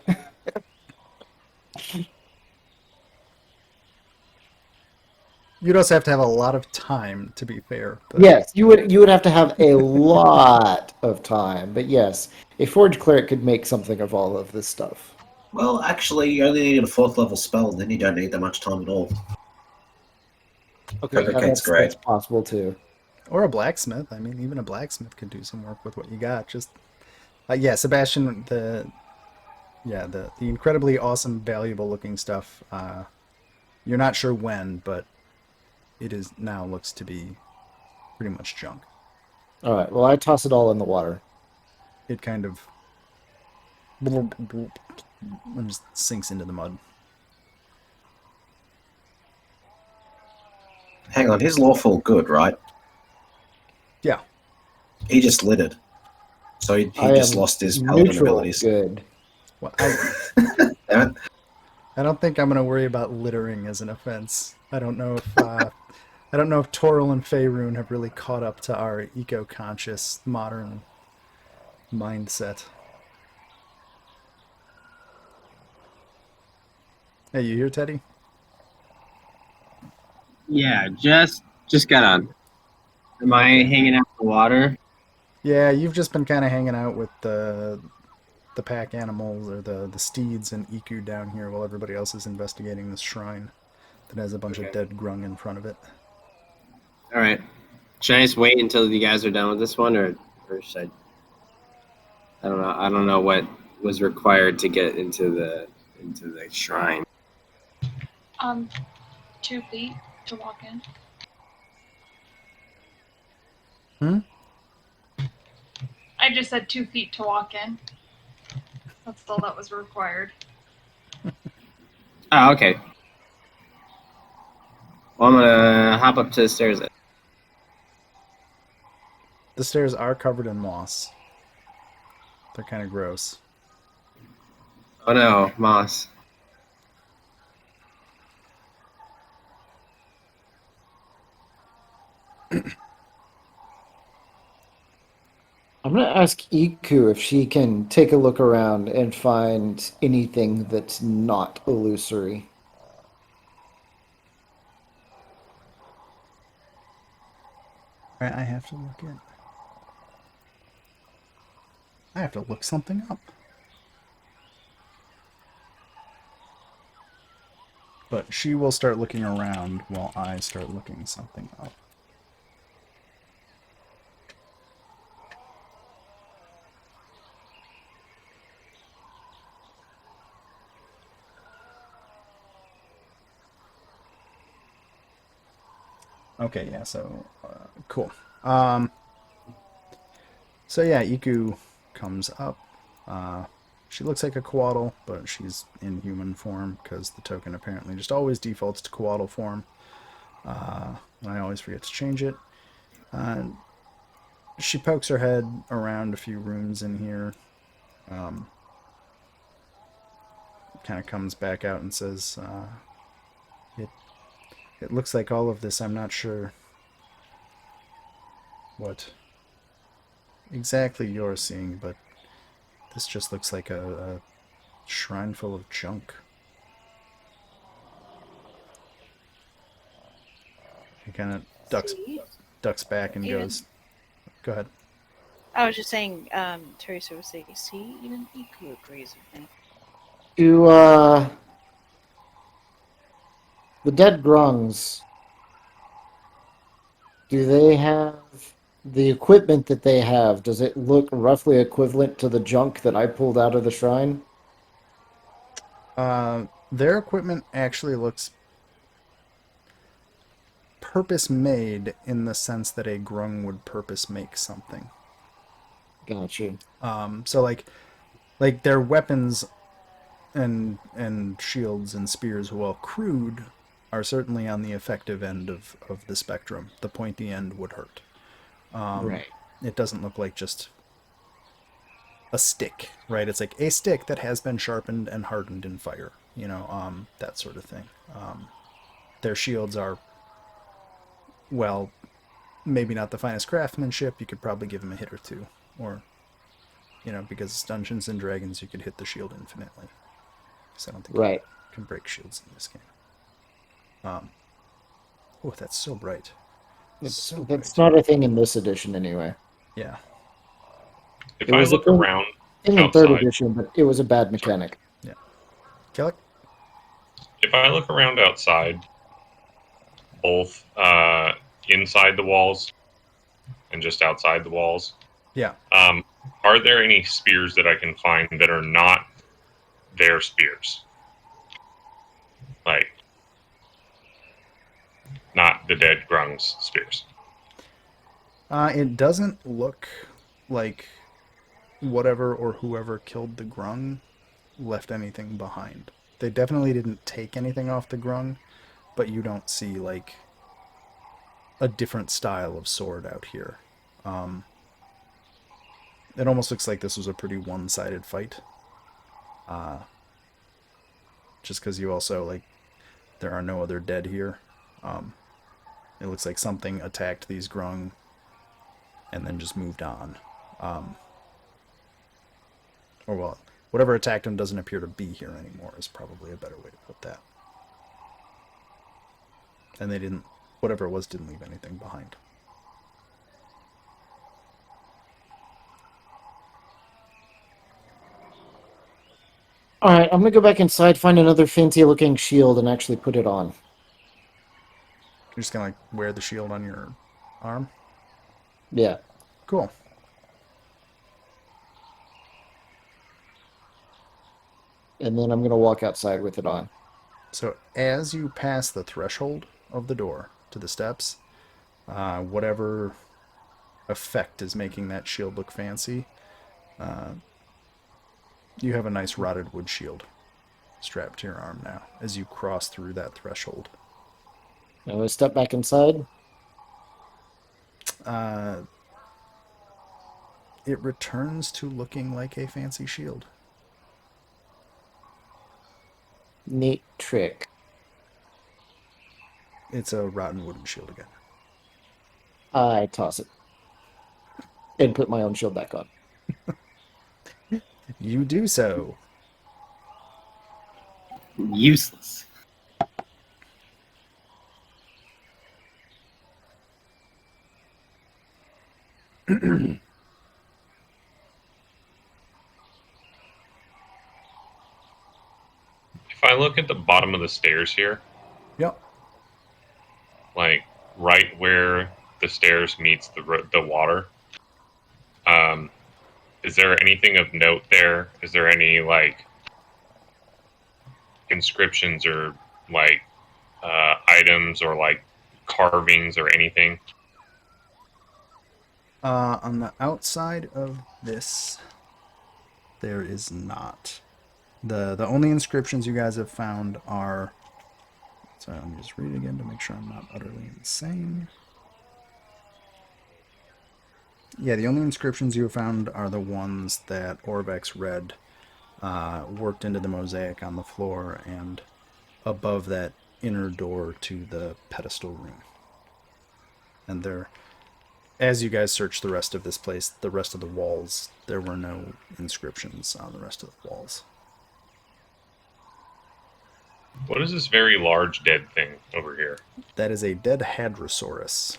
S1: You'd also have to have a lot of time, to be fair. But
S2: Yes, you would have to have a lot of time, but yes, a forge cleric could make something of all of this stuff.
S6: Well, actually, you only need a 4th level spell, and then you don't need that much time at all.
S2: Okay, yeah,
S6: Fabricate's
S2: that's
S6: great.
S2: possible too.
S1: or a blacksmith. I mean, even a blacksmith could do some work with what you got. Just yeah, Sebastian, the incredibly awesome, valuable looking stuff. You're not sure when, but it is now looks to be pretty much junk.
S2: All right, well, I toss it all in the water.
S1: It kind of and just sinks into the mud.
S6: Hang on, he's lawful good, right?
S1: Yeah.
S6: He just littered. So he
S2: I
S6: just
S2: am
S6: lost his paladin
S2: neutral
S6: abilities.
S2: good.
S1: Well,
S6: Damn it.
S1: I don't think I'm gonna worry about littering as an offense. I don't know if Toril and Faerun have really caught up to our eco-conscious modern mindset. Hey, you here, Teddy?
S7: Yeah, just got on. Am I hanging out in the water?
S1: Yeah, you've just been kind of hanging out with the pack animals or the steeds and Iku down here while everybody else is investigating this shrine that has a bunch of
S7: Okay.
S1: dead grung in front of it.
S7: All right. Should I just wait until you guys are done with this one, or should I don't know. I don't know what was required to get into the shrine.
S3: 2 feet to walk in.
S1: Hmm?
S3: I just said 2 feet to walk in. That's all that was required.
S7: Oh, okay. Well, I'm gonna hop up to the stairs.
S1: The stairs are covered in moss. They're kind of gross.
S7: Oh no, moss.
S2: I'm going to ask Iku if she can take a look around and find anything that's not illusory.
S1: All right, I have to look something up. But she will start looking around while I start looking something up. Okay, yeah, so cool. So yeah, Iku comes up. She looks like a Coatl, but she's in human form because the token apparently just always defaults to Coatl form. And I always forget to change it. She pokes her head around a few rooms in here. kind of comes back out and says, it looks like all of this, I'm not sure what exactly you're seeing, but this just looks like a shrine full of junk. He kind of
S4: See?
S1: ducks back and
S4: Even-
S1: goes, go ahead.
S4: I was just saying, Teresa would say, see, even Iku agrees with me.
S2: Do the dead Grungs, do they have the equipment that they have? Does it look roughly equivalent to the junk that I pulled out of the shrine?
S1: Their equipment actually looks purpose made in the sense that a grung would purpose make something.
S2: Gotcha.
S1: So like their weapons and shields and spears, while crude, are certainly on the effective end of the spectrum. The pointy end would hurt.
S2: Right.
S1: It doesn't look like just a stick, right? It's like a stick that has been sharpened and hardened in fire, that sort of thing. Their shields are, well, maybe not the finest craftsmanship. You could probably give them a hit or two, or, because it's Dungeons and Dragons, you could hit the shield infinitely. Because I don't think
S2: Right.
S1: you can break shields in this game. Oh, that's so bright.
S2: It's
S1: bright.
S2: not a thing in this edition anyway.
S1: Yeah.
S5: If
S2: It
S5: I
S2: was a
S5: look
S2: thing-
S5: around
S2: Thing in third
S5: outside,
S2: edition, but it was a bad mechanic.
S1: Kellic?
S5: if I look around outside, both inside the walls and just outside the walls,
S1: Yeah.
S5: are there any spears that I can find that are not their spears? Like, not the dead Grung's spears.
S1: It doesn't look like whatever or whoever killed the grung left anything behind. They definitely didn't take anything off the grung, but you don't see like a different style of sword out here. It almost looks like this was a pretty one-sided fight. Just because you also, like, there are no other dead here. It looks like something attacked these grung and then just moved on. Or, well, whatever attacked them doesn't appear to be here anymore is probably a better way to put that. And they didn't, whatever it was, didn't leave anything behind.
S2: Alright, I'm gonna go back inside, find another fancy looking shield, and actually put it on.
S1: You're just gonna, like, wear the shield on your arm?
S2: Yeah.
S1: Cool.
S2: And then I'm gonna walk outside with it on.
S1: So as you pass the threshold of the door to the steps, whatever effect is making that shield look fancy, you have a nice rotted wood shield strapped to your arm now as you cross through that threshold.
S2: Now I step back inside.
S1: It returns to looking like a fancy shield.
S2: Neat trick.
S1: It's a rotten wooden shield again.
S2: I toss it. And put my own shield back on.
S1: You do so.
S7: Useless.
S5: If I look at the bottom of the stairs here,
S1: Yep.
S5: like right where the stairs meets the water, is there anything of note there? Is there any like inscriptions or like items or like carvings or anything?
S1: On the outside of this, there is not. The only inscriptions you guys have found are... So let me just read it again to make sure I'm not utterly insane. Yeah, the only inscriptions you have found are the ones that Orvex read worked into the mosaic on the floor and above that inner door to the pedestal room. And there, as you guys search the rest of this place, the rest of the walls, there were no inscriptions on the rest of the walls.
S5: What is this very large dead thing over here?
S1: That is a dead Hadrosaurus.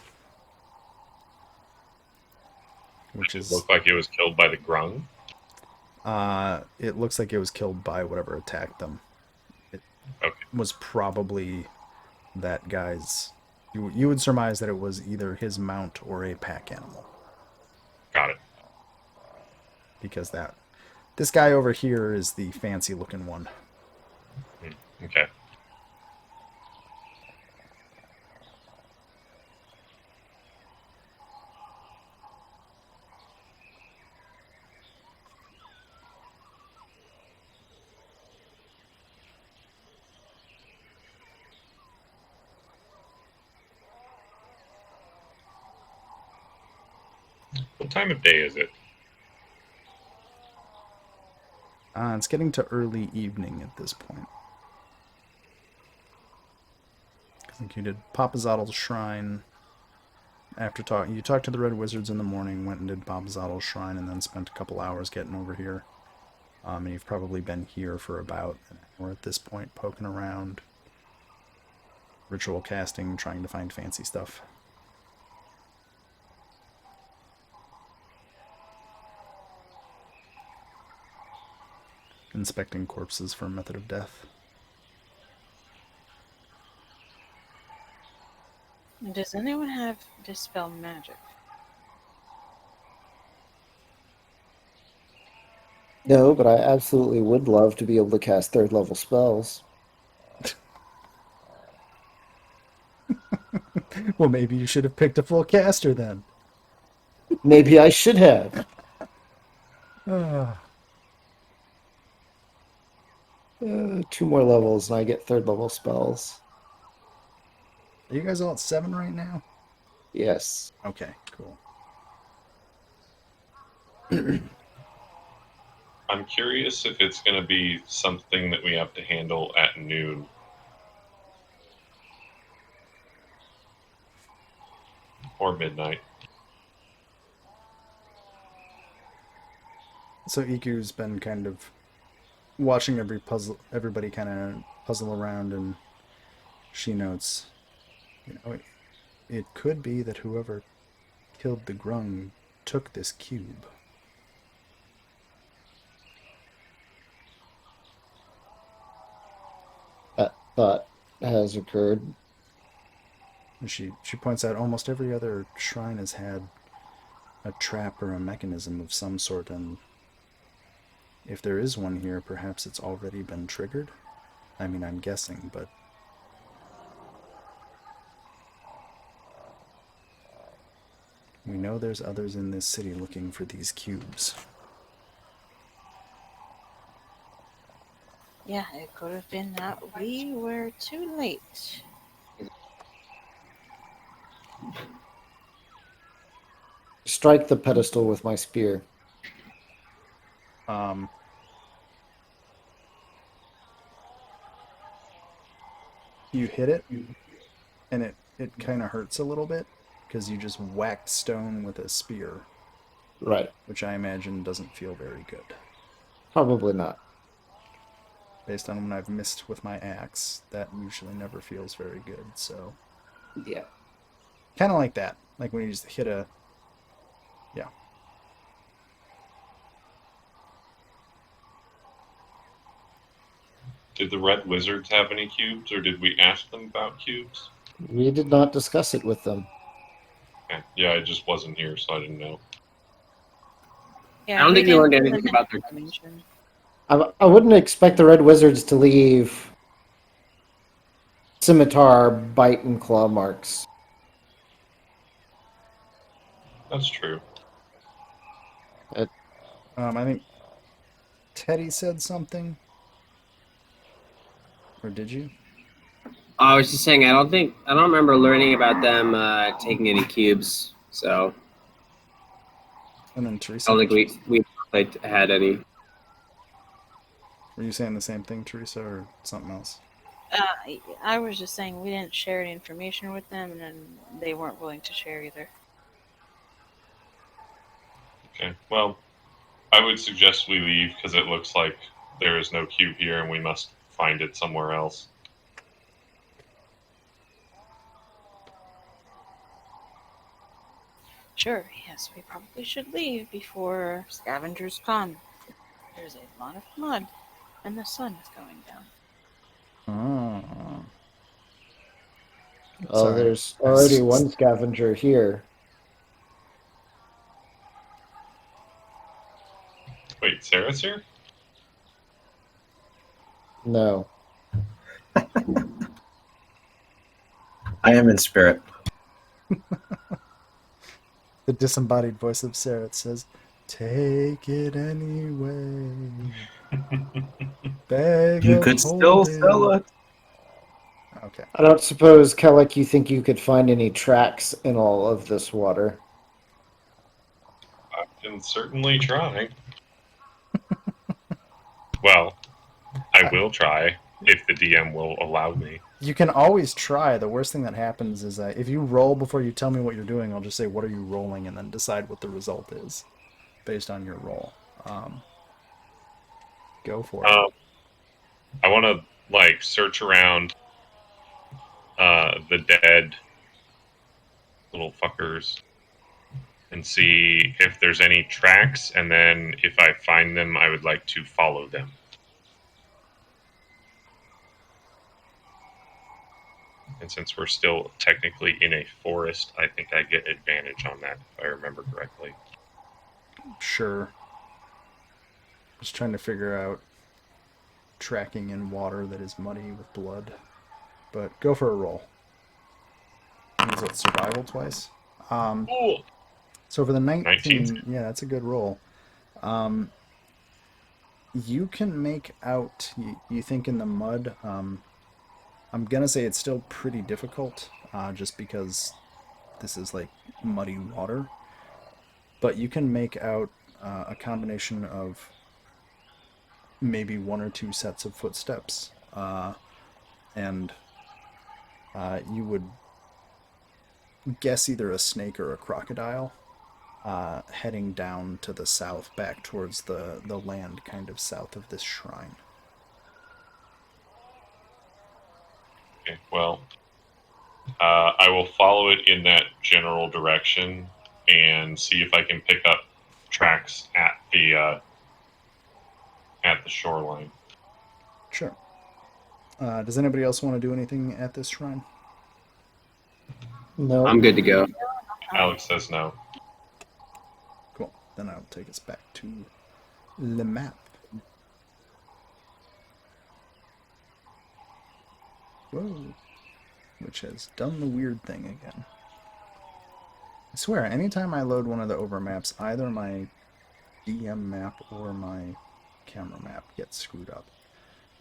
S1: Which
S5: It
S1: is...
S5: looked like it was killed by the Grunge.
S1: It looks like it was killed by whatever attacked them. It was probably that guy's... You would surmise that it was either his mount or a pack animal.
S5: Got it.
S1: Because this guy over here is the fancy looking one.
S5: Okay. What time of day is it?
S1: It's getting to early evening at this point. I think you did Papazottle's Shrine. You talked to the Red Wizards in the morning, went and did Papazottle's Shrine, and then spent a couple hours getting over here. And you've probably been here for about an hour at this point, poking around, ritual casting, trying to find fancy stuff. Inspecting corpses for a method of death.
S4: Does anyone have Dispel Magic?
S2: No, but I absolutely would love to be able to cast 3rd level spells.
S1: Well, maybe you should have picked a full caster then.
S2: Maybe I should have. 2 more levels and I get 3rd level spells.
S1: Are you guys all at 7 right now?
S2: Yes.
S1: Okay, cool.
S5: I'm curious if it's going to be something that we have to handle at noon. Or midnight.
S1: So Iku's been kind of watching everybody kind of puzzle around, and she notes, it could be that whoever killed the Grunge took this cube.
S2: That thought has occurred.
S1: And she points out almost every other shrine has had a trap or a mechanism of some sort, and if there is one here, perhaps it's already been triggered. I mean, I'm guessing, but we know there's others in this city looking for these cubes.
S4: Yeah, it could have been that we were too late.
S2: Strike the pedestal with my spear.
S1: You hit it, and it kind of hurts a little bit, because you just whacked stone with a spear.
S2: Right.
S1: Which I imagine doesn't feel very good.
S2: Probably not.
S1: Based on when I've missed with my axe, that usually never feels very good, so...
S2: Yeah.
S1: Kind of like that. Like when you just hit a... Yeah.
S5: Did the Red Wizards have any cubes, or did we ask them about cubes?
S2: We did not discuss it with them.
S5: Okay. Yeah, I just wasn't here, so I didn't know.
S4: Yeah,
S7: I don't think we learned
S4: didn't
S7: anything about their
S4: information.
S2: I wouldn't expect the Red Wizards to leave scimitar, bite, and claw marks.
S5: That's true.
S1: I think Teddy said something. Or did you?
S7: I was just saying, I don't remember learning about them taking any cubes, so
S1: And then Teresa.
S7: I don't think we had any.
S1: Were you saying the same thing, Teresa, or something else?
S4: I was just saying we didn't share any information with them, and then they weren't willing to share either.
S5: Okay. Well, I would suggest we leave because it looks like there is no cube here and we must find it somewhere else.
S4: Sure, yes, we probably should leave before scavengers come. There's a lot of mud, and the sun is going down.
S1: Oh.
S2: Oh,
S1: Sorry.
S2: there's already one scavenger here.
S5: Wait, Sarah's here?
S2: No.
S6: I am in spirit.
S1: The disembodied voice of Sarah says, "Take it anyway. Beg
S6: You
S1: of
S6: could still
S1: holding."
S6: sell it.
S1: Okay.
S2: I don't suppose, Kellic, you think you could find any tracks in all of this water?
S5: I can certainly try. Well, I will try if the DM will allow me.
S1: You can always try. The worst thing that happens is that if you roll before you tell me what you're doing, I'll just say, "What are you rolling?" and then decide what the result is based on your roll. Go for it.
S5: I want to like search around the dead little fuckers and see if there's any tracks, and then if I find them, I would like to follow them. And since we're still technically in a forest, I think I get advantage on that, if I remember correctly.
S1: Sure. Just trying to figure out tracking in water that is muddy with blood. But go for a roll. Is it survival twice?
S5: Cool.
S1: So for the 19,
S5: 19.
S1: yeah, that's a good roll. You can make out, you think in the mud, I'm gonna say it's still pretty difficult, just because this is like muddy water. But you can make out a combination of maybe one or two sets of footsteps, and you would guess either a snake or a crocodile heading down to the south, back towards the land kind of south of this shrine.
S5: Okay, well, I will follow it in that general direction and see if I can pick up tracks at the shoreline.
S1: Sure. Does anybody else want to do anything at this shrine?
S2: No.
S7: I'm good to go.
S5: Alex says no.
S1: Cool. Then I'll take us back to the map. Whoa. Which has done the weird thing again. I swear, anytime I load one of the overmaps, either my DM map or my camera map gets screwed up.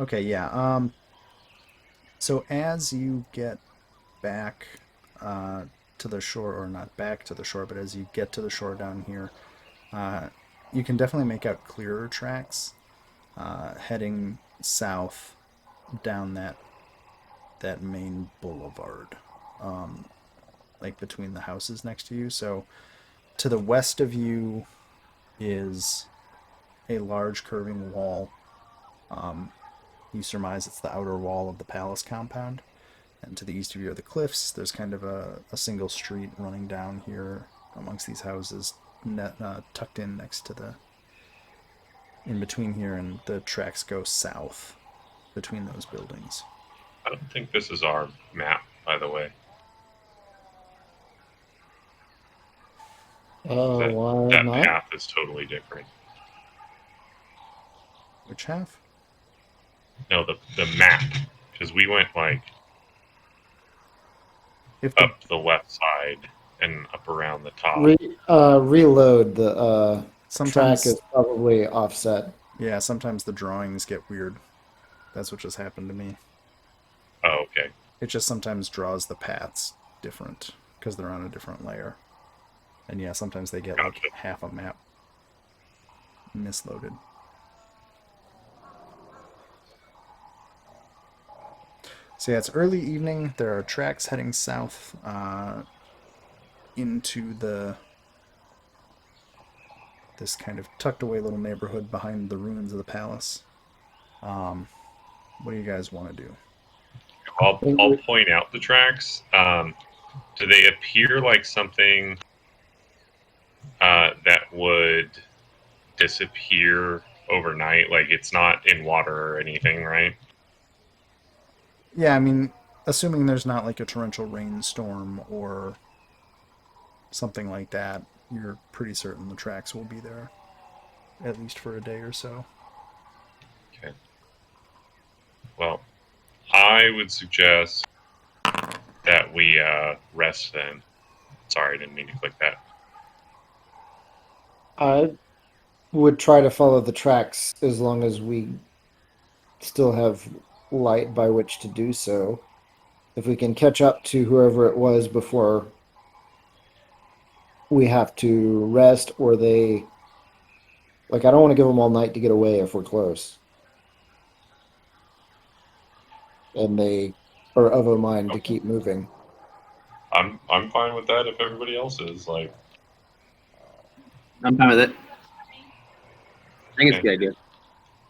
S1: Okay, yeah. So as you get back to the shore, or not back to the shore, but as you get to the shore down here, you can definitely make out clearer tracks heading south down that main boulevard, like between the houses next to you. So to the west of you is a large curving wall. You surmise it's the outer wall of the palace compound. And to the east of you are the cliffs. There's kind of a single street running down here amongst these houses, tucked in next to in between here, and the tracks go south between those buildings.
S5: I don't think this is our map, by the way.
S2: Oh, why
S5: That
S2: not?
S5: path is totally different.
S1: Which half?
S5: No, the map, because we went like
S1: If the,
S5: up the left side and up around the top.
S2: Reload. The track
S1: sometimes,
S2: is probably offset.
S1: yeah, sometimes the drawings get weird. That's what just happened to me.
S5: Oh, okay.
S1: It just sometimes draws the paths different because they're on a different layer. And yeah, sometimes they get like
S5: Gotcha.
S1: half a map misloaded. So yeah, it's early evening. There are tracks heading south into this kind of tucked away little neighborhood behind the ruins of the palace. What do you guys want to do?
S5: I'll point out the tracks. Do they appear like something that would disappear overnight? Like it's not in water or anything, right?
S1: Yeah, I mean, assuming there's not like a torrential rainstorm or something like that, you're pretty certain the tracks will be there, at least for a day or so.
S5: Okay. Well, I would suggest that we rest then. Sorry, I didn't mean to click that.
S2: I would try to follow the tracks as long as we still have light by which to do so. If we can catch up to whoever it was before we have to rest, or they... Like, I don't want to give them all night to get away if we're close. And they are of a mind to keep moving.
S5: I'm fine with that if everybody else is. Like,
S7: I'm fine with it. I think it's a
S5: Okay.
S7: good idea.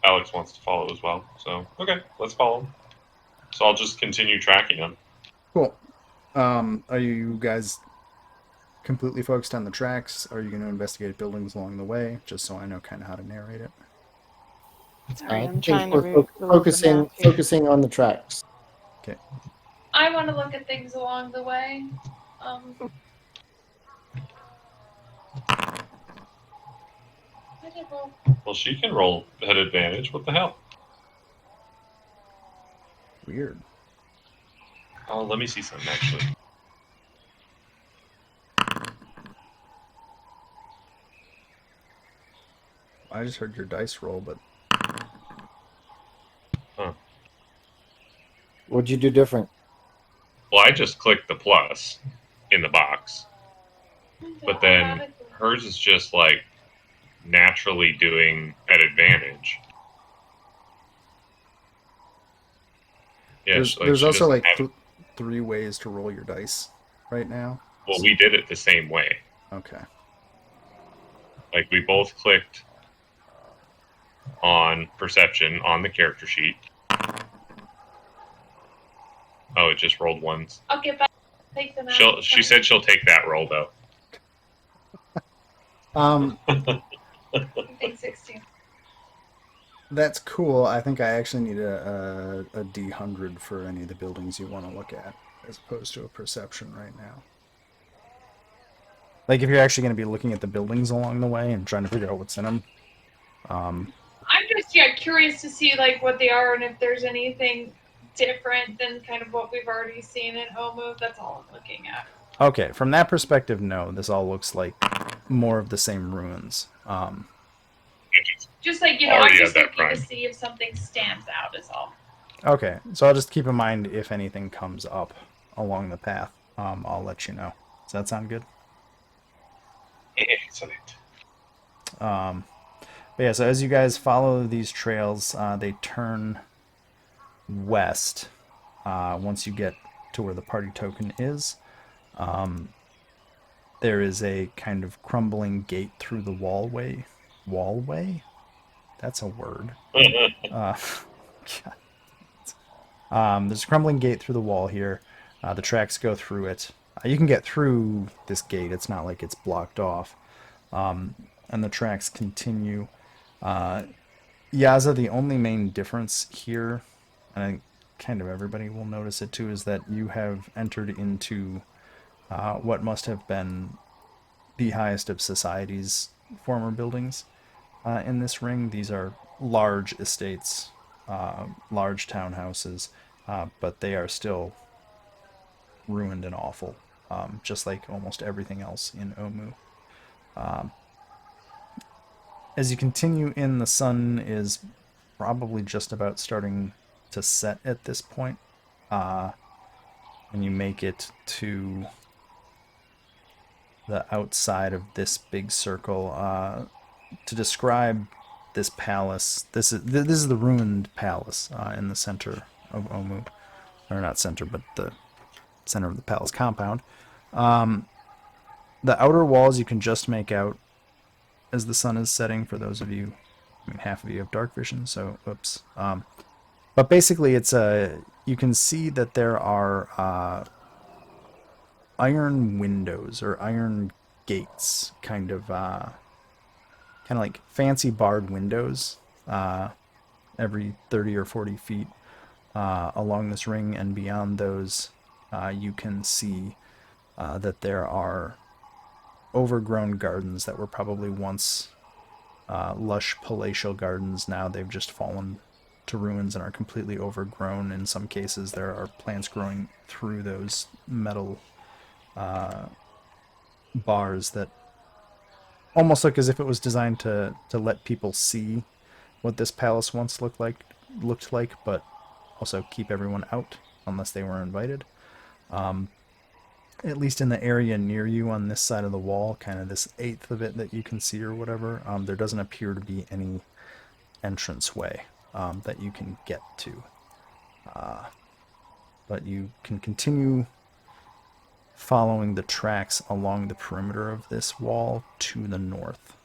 S5: Alex wants to follow as well, so okay, let's follow him. So I'll just continue tracking him.
S1: Cool. Are you guys completely focused on the tracks? Are you going to investigate buildings along the way? Just so I know kind of how to narrate it.
S4: Sorry,
S2: I
S4: I'm
S2: think
S4: trying to
S2: we're
S4: look at the map here.
S2: focusing on the tracks.
S3: I want to look at things along the way. I did roll.
S5: Well, she can roll at advantage. What the hell?
S1: Weird.
S5: Oh, let me see something actually.
S1: I just heard your dice roll, but
S2: What'd you do different?
S5: Well, I just clicked the plus in the box, but then hers is just like naturally doing at advantage. Yeah,
S1: there's
S5: she
S1: also
S5: doesn't
S1: like
S5: have-
S1: 3 ways to roll your dice right now.
S5: well, we did it the same way.
S1: Okay.
S5: Like we both clicked on perception on the character sheet. Oh, it just rolled once.
S3: I'll get back. Take them out.
S5: She said she'll take that roll though.
S3: Take 16.
S1: That's cool. I think I actually need a D100 for any of the buildings you want to look at, as opposed to a perception right now. Like if you're actually going to be looking at the buildings along the way and trying to figure out what's in them.
S3: I'm just curious to see like what they are and if there's anything different than kind of what we've already seen in Omu. That's all I'm looking at.
S1: Okay, from that perspective, no. This all looks like more of the same ruins.
S3: Just like, I'm
S5: Already
S3: just
S5: had that
S3: looking to
S5: prime.
S3: see if something stands out is all.
S1: Okay, so I'll just keep in mind if anything comes up along the path. I'll let you know. Does that sound good?
S5: Excellent.
S1: But yeah, so as you guys follow these trails, they turn west once you get to where the party token is. There is a kind of crumbling gate through the wallway. Wallway? That's a word. There's a crumbling gate through the wall here. The tracks go through it. You can get through this gate. It's not like it's blocked off. And the tracks continue. Yaza, the only main difference here, and I think kind of everybody will notice it too, is that you have entered into what must have been the highest of society's former buildings in this ring. These are large estates, large townhouses, but they are still ruined and awful, just like almost everything else in Omu. As you continue in, the sun is probably just about starting to set at this point. And you make it to the outside of this big circle. To describe this palace, this is the ruined palace in the center of Omu. or not center, but the center of the palace compound. The outer walls you can just make out as the sun is setting. For those of you, I mean, half of you have dark vision, so oops. But basically, it's you can see that there are iron windows or iron gates, kind of like fancy barred windows, every 30 or 40 feet along this ring, and beyond those, you can see that there are overgrown gardens that were probably once lush palatial gardens. Now they've just fallen to ruins and are completely overgrown. In some cases, there are plants growing through those metal bars that almost look as if it was designed to let people see what this palace once looked like, but also keep everyone out unless they were invited. At least in the area near you on this side of the wall, kind of this eighth of it that you can see or whatever, there doesn't appear to be any entranceway that you can get to. But you can continue following the tracks along the perimeter of this wall to the north.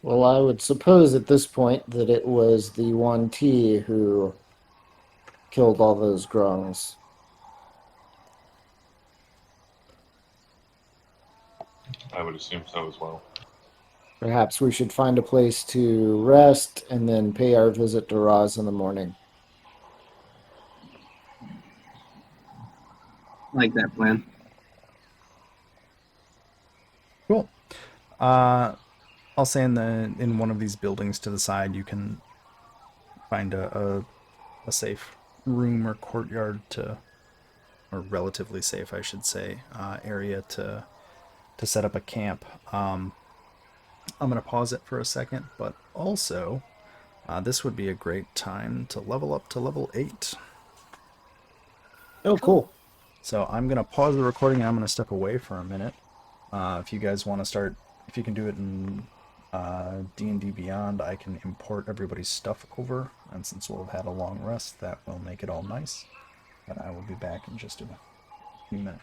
S2: Well, I would suppose at this point that it was the 1T who killed all those Grungs.
S5: I would assume so as well.
S2: Perhaps we should find a place to rest and then pay our visit to Ras in the morning.
S7: Like that plan.
S1: Cool. I'll say in one of these buildings to the side, you can find a safe room or courtyard or relatively safe, I should say, area to set up a camp. I'm going to pause it for a second, but also this would be a great time to level up to level 8.
S2: Oh, cool.
S1: So I'm going to pause the recording and I'm going to step away for a minute. If you guys want to start, if you can do it in D&D Beyond, I can import everybody's stuff over, and since we'll have had a long rest, that will make it all nice. But I will be back in just a few minutes.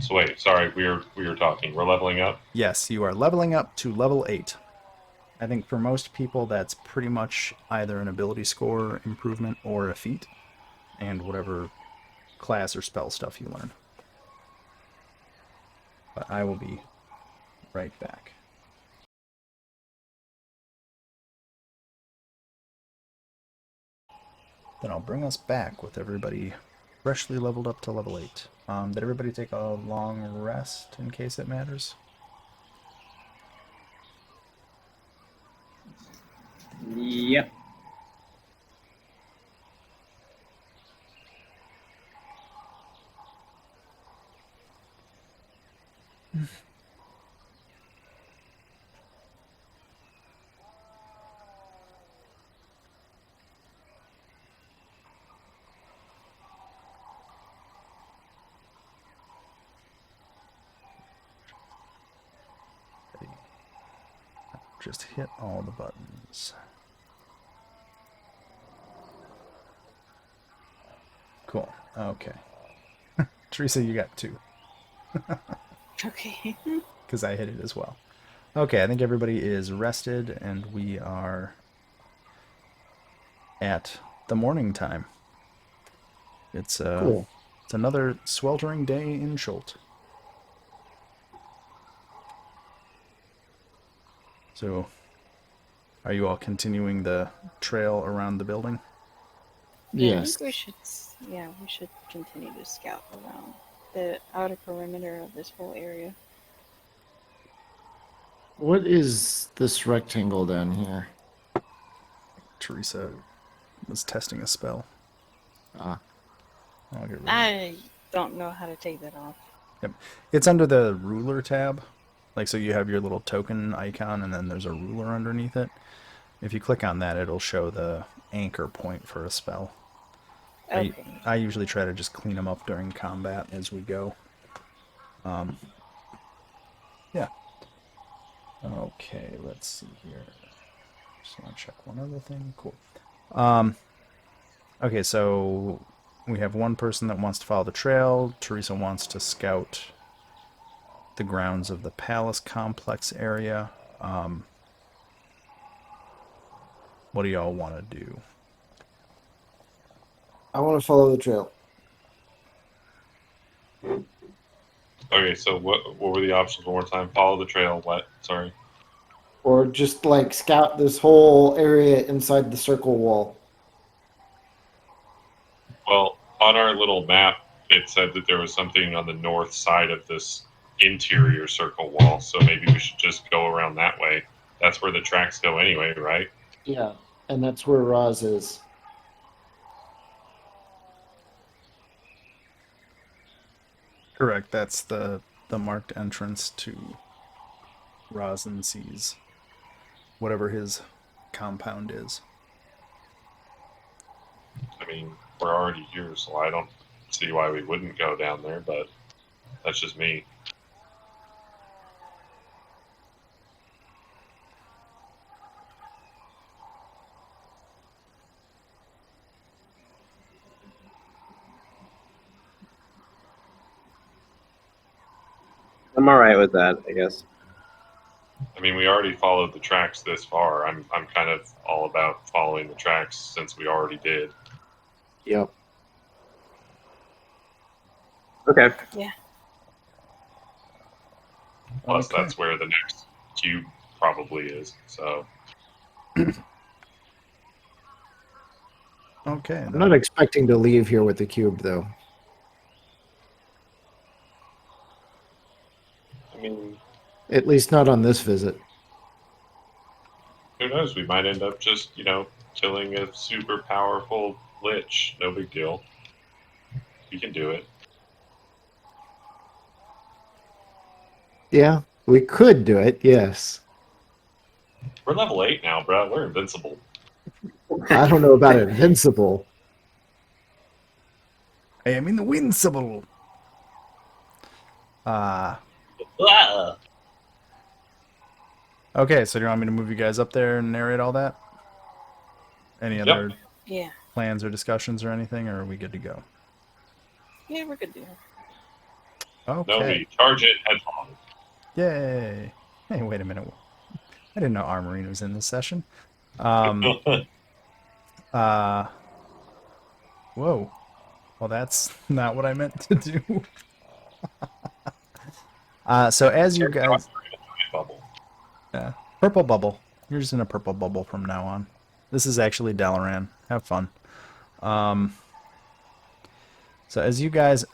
S5: So wait, sorry, we were talking. We're leveling up?
S1: Yes, you are leveling up to level 8. I think for most people that's pretty much either an ability score improvement or a feat, and whatever class or spell stuff you learn. But I will be right back. Then I'll bring us back with everybody freshly leveled up to level 8. Did everybody take a long rest in case it matters?
S7: Yep.
S1: Just hit all the buttons. Cool. Okay. Teresa, you got 2.
S4: Okay.
S1: Because I hit it as well. Okay, I think everybody is rested, and we are at the morning time. It's
S2: Cool.
S1: It's another sweltering day in Schult. So, are you all continuing the trail around the building?
S4: Yeah, I
S2: Yes.
S4: think we should. Yeah, we should continue to scout around the outer perimeter of this whole area.
S2: What is this rectangle down here?
S1: Teresa was testing a spell.
S2: Ah.
S1: I'll get rid of it.
S4: I don't know how to take that off.
S1: Yep. It's under the ruler tab. Like, so you have your little token icon, and then there's a ruler underneath it. If you click on that, it'll show the anchor point for a spell.
S4: Okay.
S1: I usually try to just clean them up during combat as we go. Yeah. Okay, let's see here. Just want to check one other thing. Cool. Okay, so we have one person that wants to follow the trail. Teresa wants to scout the grounds of the palace complex area. What do y'all want to do?
S2: I want to follow the trail.
S5: Okay, so what were the options one more time? Follow the trail. What? Sorry.
S2: Or just like scout this whole area inside the circle wall.
S5: Well, on our little map, it said that there was something on the north side of this interior circle wall, so maybe we should just go around that way. That's where the tracks go anyway, right?
S2: Yeah, and that's where Ras is.
S1: Correct. That's the marked entrance to Ras Nsi's, whatever his compound is.
S5: I mean, we're already here, so I don't see why we wouldn't go down there, but that's just me.
S7: I'm all right with that, I guess.
S5: I mean, we already followed the tracks this far. I'm kind of all about following the tracks since we already did.
S2: Yep.
S7: Okay.
S4: Yeah.
S5: Plus,
S1: Okay.
S5: that's where the next cube probably is. So,
S1: Okay.
S2: I'm not expecting to leave here with the cube, though.
S5: I mean,
S2: At least not on this visit.
S5: who knows? We might end up just, killing a super powerful lich. No big deal. We can do it.
S2: Yeah, we could do it, yes.
S5: We're level 8 now, bro. We're invincible.
S2: I don't know about invincible.
S1: I am invincible. Okay, so do you want me to move you guys up there and narrate all that? Any other
S4: Yeah.
S1: plans or discussions or anything, or are we good to go?
S4: Yeah, we're good to go.
S1: Okay.
S5: No, we charge it headlong.
S1: Yay. Hey, wait a minute. I didn't know Armorine was in this session. Whoa. Well, that's not what I meant to do. So as you guys...
S5: Bubble.
S1: Yeah. Purple bubble. You're just in a purple bubble from now on. This is actually Dalaran. Have fun. So as you guys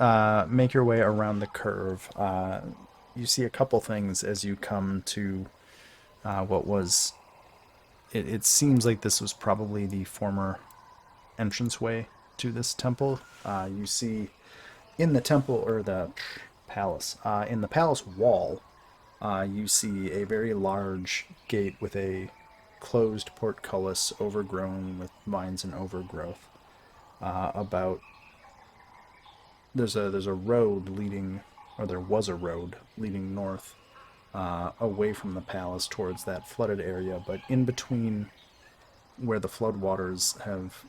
S1: make your way around the curve, you see a couple things as you come to what was... It seems like this was probably the former entranceway to this temple. You see in the temple, or the palace, in the palace wall, you see a very large gate with a closed portcullis overgrown with vines and overgrowth. There's a road leading, or there was a road leading north away from the palace towards that flooded area, but in between where the floodwaters have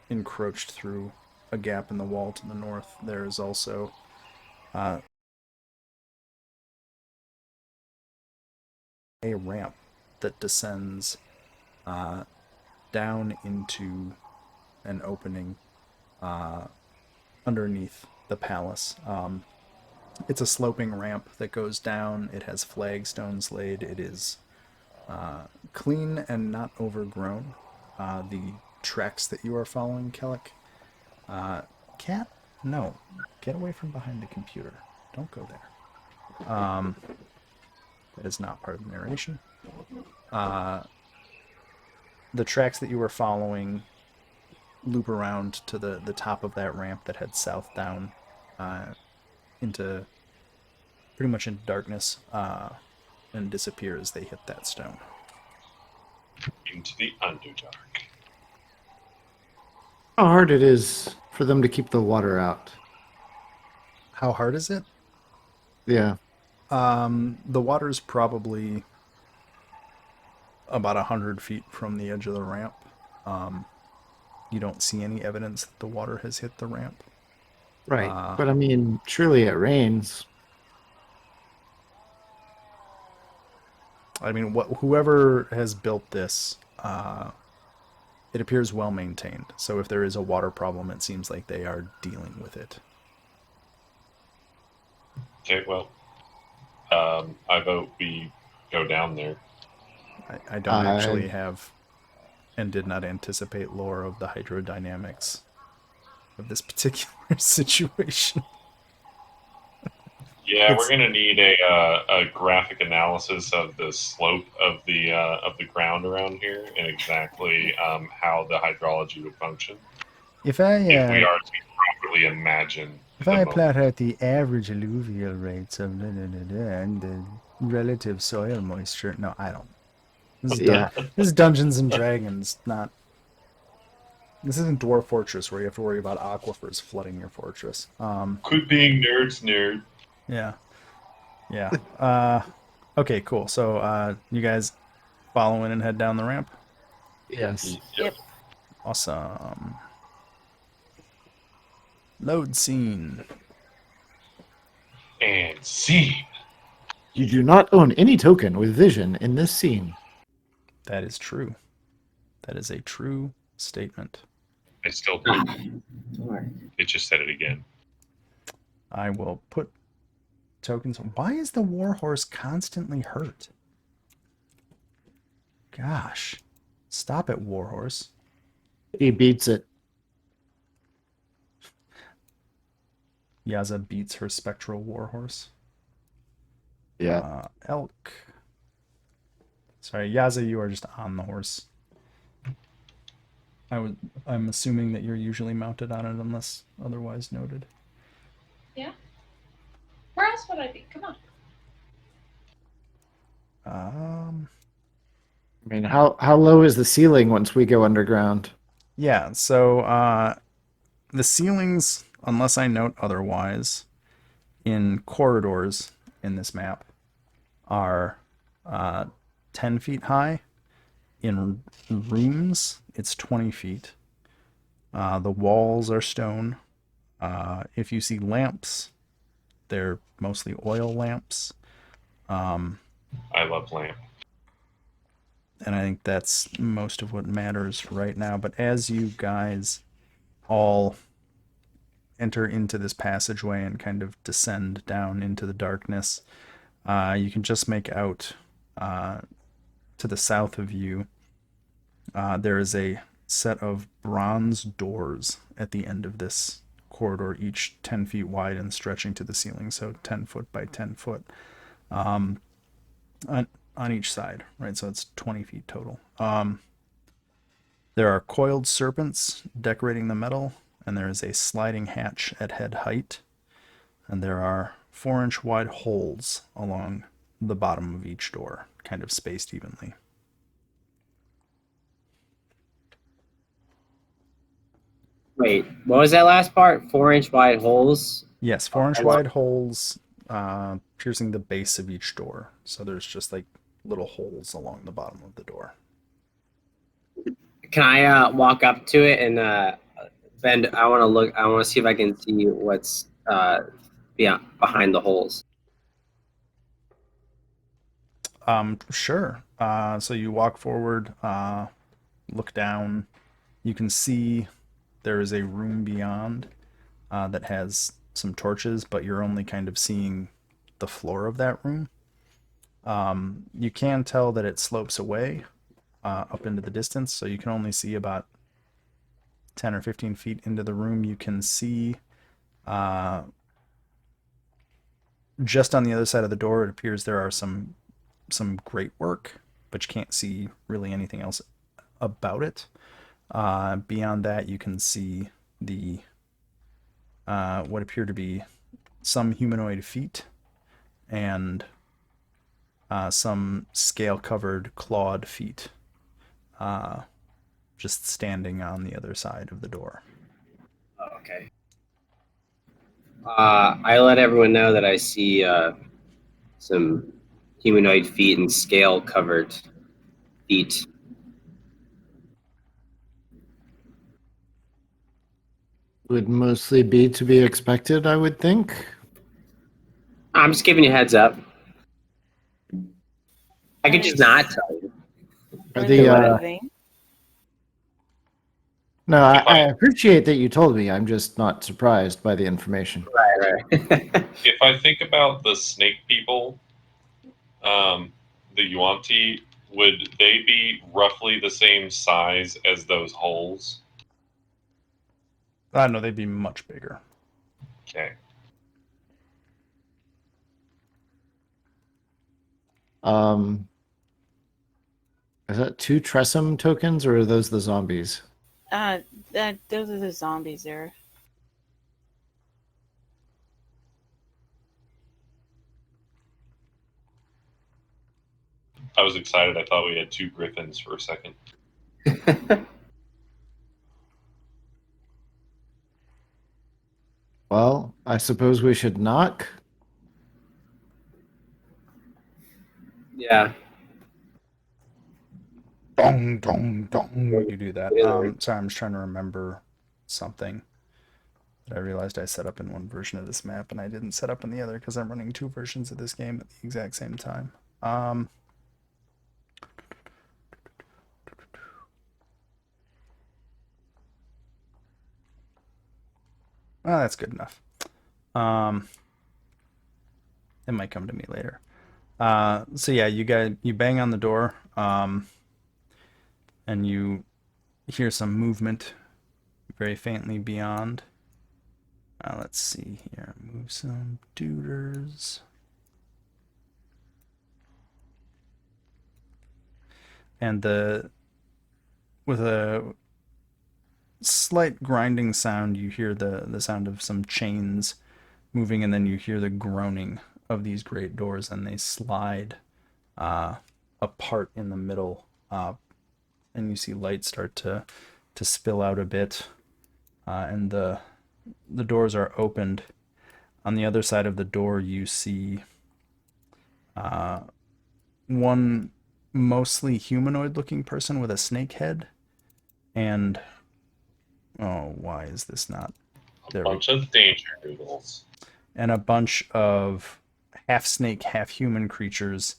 S1: encroached through a gap in the wall to the north, there is also a ramp that descends down into an opening underneath the palace. It's a sloping ramp that goes down. It has flagstones laid. It is clean and not overgrown. The tracks that you are following, Kellic. Cat? No. Get away from behind the computer. Don't go there. That is not part of the narration. The tracks that you were following loop around to the top of that ramp that heads south down into pretty much into darkness and disappear as they hit that stone.
S5: Into the Underdark.
S2: How hard it is for them to keep the water out.
S1: How hard is it?
S2: Yeah.
S1: The water's probably about 100 feet from the edge of the ramp. you don't see any evidence that the water has hit the ramp.
S2: Right. But I mean, surely it rains.
S1: I mean, whoever has built this, it appears well maintained. So if there is a water problem, it seems like they are dealing with it.
S5: Okay, well, I vote we go down there.
S1: I don't actually have and did not anticipate lore of the hydrodynamics of this particular situation.
S5: Yeah, we're gonna need a graphic analysis of the slope of the ground around here and exactly how the hydrology would function
S1: If
S5: we are to properly imagine.
S1: If I plot out the average alluvial rates of and the relative soil moisture, no, I don't. This is Dungeons and Dragons, not. This isn't Dwarf Fortress where you have to worry about aquifers flooding your fortress.
S5: Quit being nerds, nerd.
S1: Yeah. Yeah. Okay, cool. So, you guys follow in and head down the ramp?
S2: Yes.
S4: Yep.
S1: Awesome. Load scene.
S5: And scene.
S2: You do not own any token with vision in this scene.
S1: That is true. That is a true statement.
S5: I still do. It just said it again.
S1: I will put tokens. Why is the warhorse constantly hurt? Gosh. Stop it, warhorse.
S2: He beats it.
S1: Yaza beats her spectral warhorse.
S2: Yeah.
S1: Elk. Sorry, Yaza, you are just on the horse. I'm assuming that you're usually mounted on it unless otherwise noted.
S3: Yeah. Where else would I be? Come on.
S2: I mean, how low is the ceiling once we go underground?
S1: Yeah, so the ceilings, unless I note otherwise, in corridors in this map are 10 feet high. In rooms, it's 20 feet. The walls are stone. If you see lamps, they're mostly oil lamps.
S5: I love lamp.
S1: And I think that's most of what matters right now. But as you guys all enter into this passageway and kind of descend down into the darkness, you can just make out to the south of you, there is a set of bronze doors at the end of this corridor, each 10 feet wide and stretching to the ceiling, so 10 foot by 10 foot on each side, right? So it's 20 feet total. There are coiled serpents decorating the metal, and there is a sliding hatch at head height, and there are 4-inch wide holes along the bottom of each door, kind of spaced evenly.
S7: Wait, what was that last part? 4-inch wide holes?
S1: Yes, 4-inch wide holes piercing the base of each door. So there's just like little holes along the bottom of the door.
S7: Can I walk up to it and bend? I want to look. I want to see if I can see what's behind the holes.
S1: Sure. So you walk forward, look down. You can see there is a room beyond that has some torches, but you're only kind of seeing the floor of that room. You can tell that it slopes away up into the distance, so you can only see about 10 or 15 feet into the room. You can see just on the other side of the door, it appears there are some great work, but you can't see really anything else about it. Beyond that, you can see the what appear to be some humanoid feet and some scale-covered clawed feet just standing on the other side of the door.
S7: Oh, okay. I let everyone know that I see some humanoid feet and scale-covered feet.
S2: Would mostly be to be expected, I would think.
S7: I'm just giving you a heads up. I could just not
S4: Nice.
S7: tell you.
S2: Are
S4: Were
S2: the,
S4: they
S2: uh,
S4: moving?
S2: No,
S5: If
S2: I
S5: I
S2: appreciate that you told me. I'm just not surprised by the information.
S7: Right.
S5: if I think about the snake people, the Yuan-Ti, would they be roughly the same size as those holes?
S1: I know they'd be much bigger.
S5: Okay.
S2: Um, is that 2 Tressum tokens, or are those the zombies?
S4: Those are the zombies there.
S5: I was excited. I thought we had 2 griffins for a second.
S2: Well, I suppose we should knock.
S7: Yeah.
S1: Dong, dong, dong. You do that.
S7: Yeah.
S1: Sorry, I'm just trying to remember something that I realized I set up in one version of this map and I didn't set up in the other because I'm running 2 versions of this game at the exact same time. Well, that's good enough. It might come to me later. So yeah, you bang on the door, and you hear some movement very faintly beyond. Let's see here. Move some duders. And with a slight grinding sound, you hear the sound of some chains moving, and then you hear the groaning of these great doors, and they slide apart in the middle, and you see light start to spill out a bit, and the doors are opened. On the other side of the door, you see one mostly humanoid-looking person with a snake head, and why is this not?
S5: A
S1: There we
S5: bunch of danger noodles.
S1: and a bunch of half snake, half human creatures.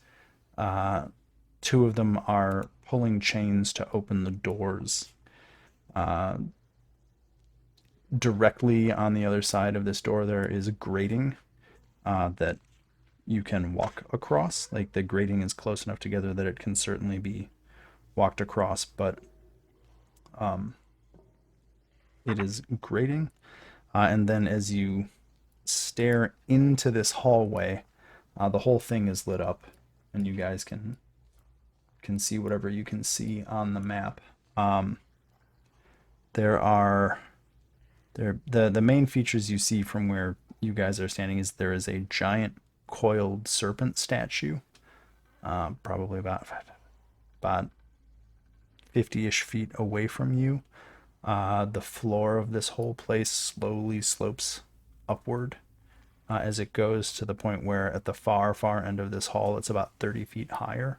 S1: 2 of them are pulling chains to open the doors. Directly on the other side of this door, there is a grating that you can walk across. Like, the grating is close enough together that it can certainly be walked across, but it is grating. And then as you stare into this hallway, the whole thing is lit up, and you guys can see whatever you can see on the map. The main features you see from where you guys are standing is there is a giant coiled serpent statue, probably about 50-ish feet away from you. The floor of this whole place slowly slopes upward as it goes, to the point where at the far end of this hall, it's about 30 feet higher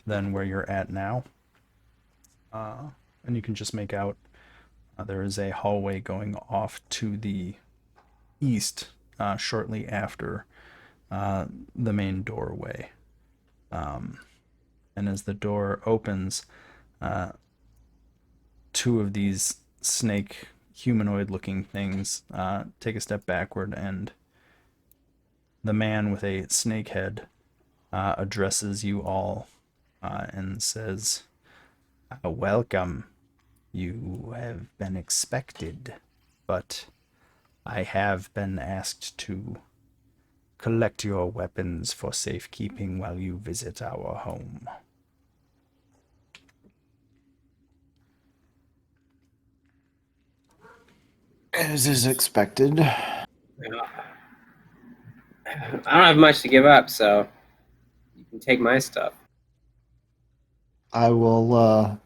S1: than where you're at now. And you can just make out there is a hallway going off to the east shortly after the main doorway. And as the door opens, 2 of these snake humanoid looking things take a step backward, and the man with a snake head addresses you all and says, "Welcome. You have been expected, but I have been asked to collect your weapons for safekeeping while you visit our home."
S2: As is expected.
S7: I don't have much to give up, so you can take my stuff.
S2: I will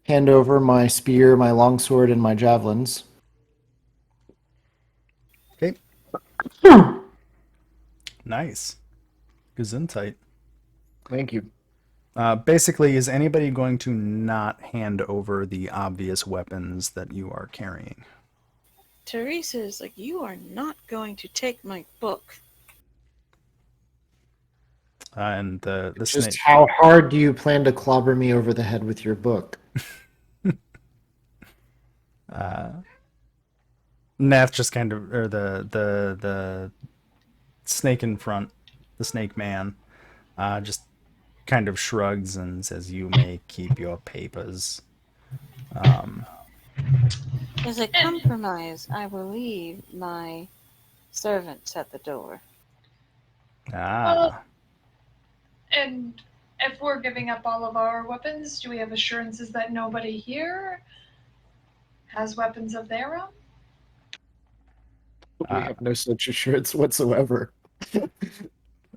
S2: hand over my spear, my longsword, and my javelins.
S1: Okay. Nice. Gesundheit.
S2: Thank you.
S1: Basically, is anybody going to not hand over the obvious weapons that you are carrying?
S4: Teresa is like, you are not going to take my book.
S1: And the
S2: Just
S1: snake.
S2: how hard do you plan to clobber me over the head with your book?
S1: Nath just kind of, or the snake in front, the snake man, just kind of shrugs and says, "You may keep your papers."
S4: As a compromise, I will leave my servants at the door.
S3: Well, and if we're giving up all of our weapons, do we have assurances that nobody here has weapons of their own?
S2: We have no such assurance whatsoever.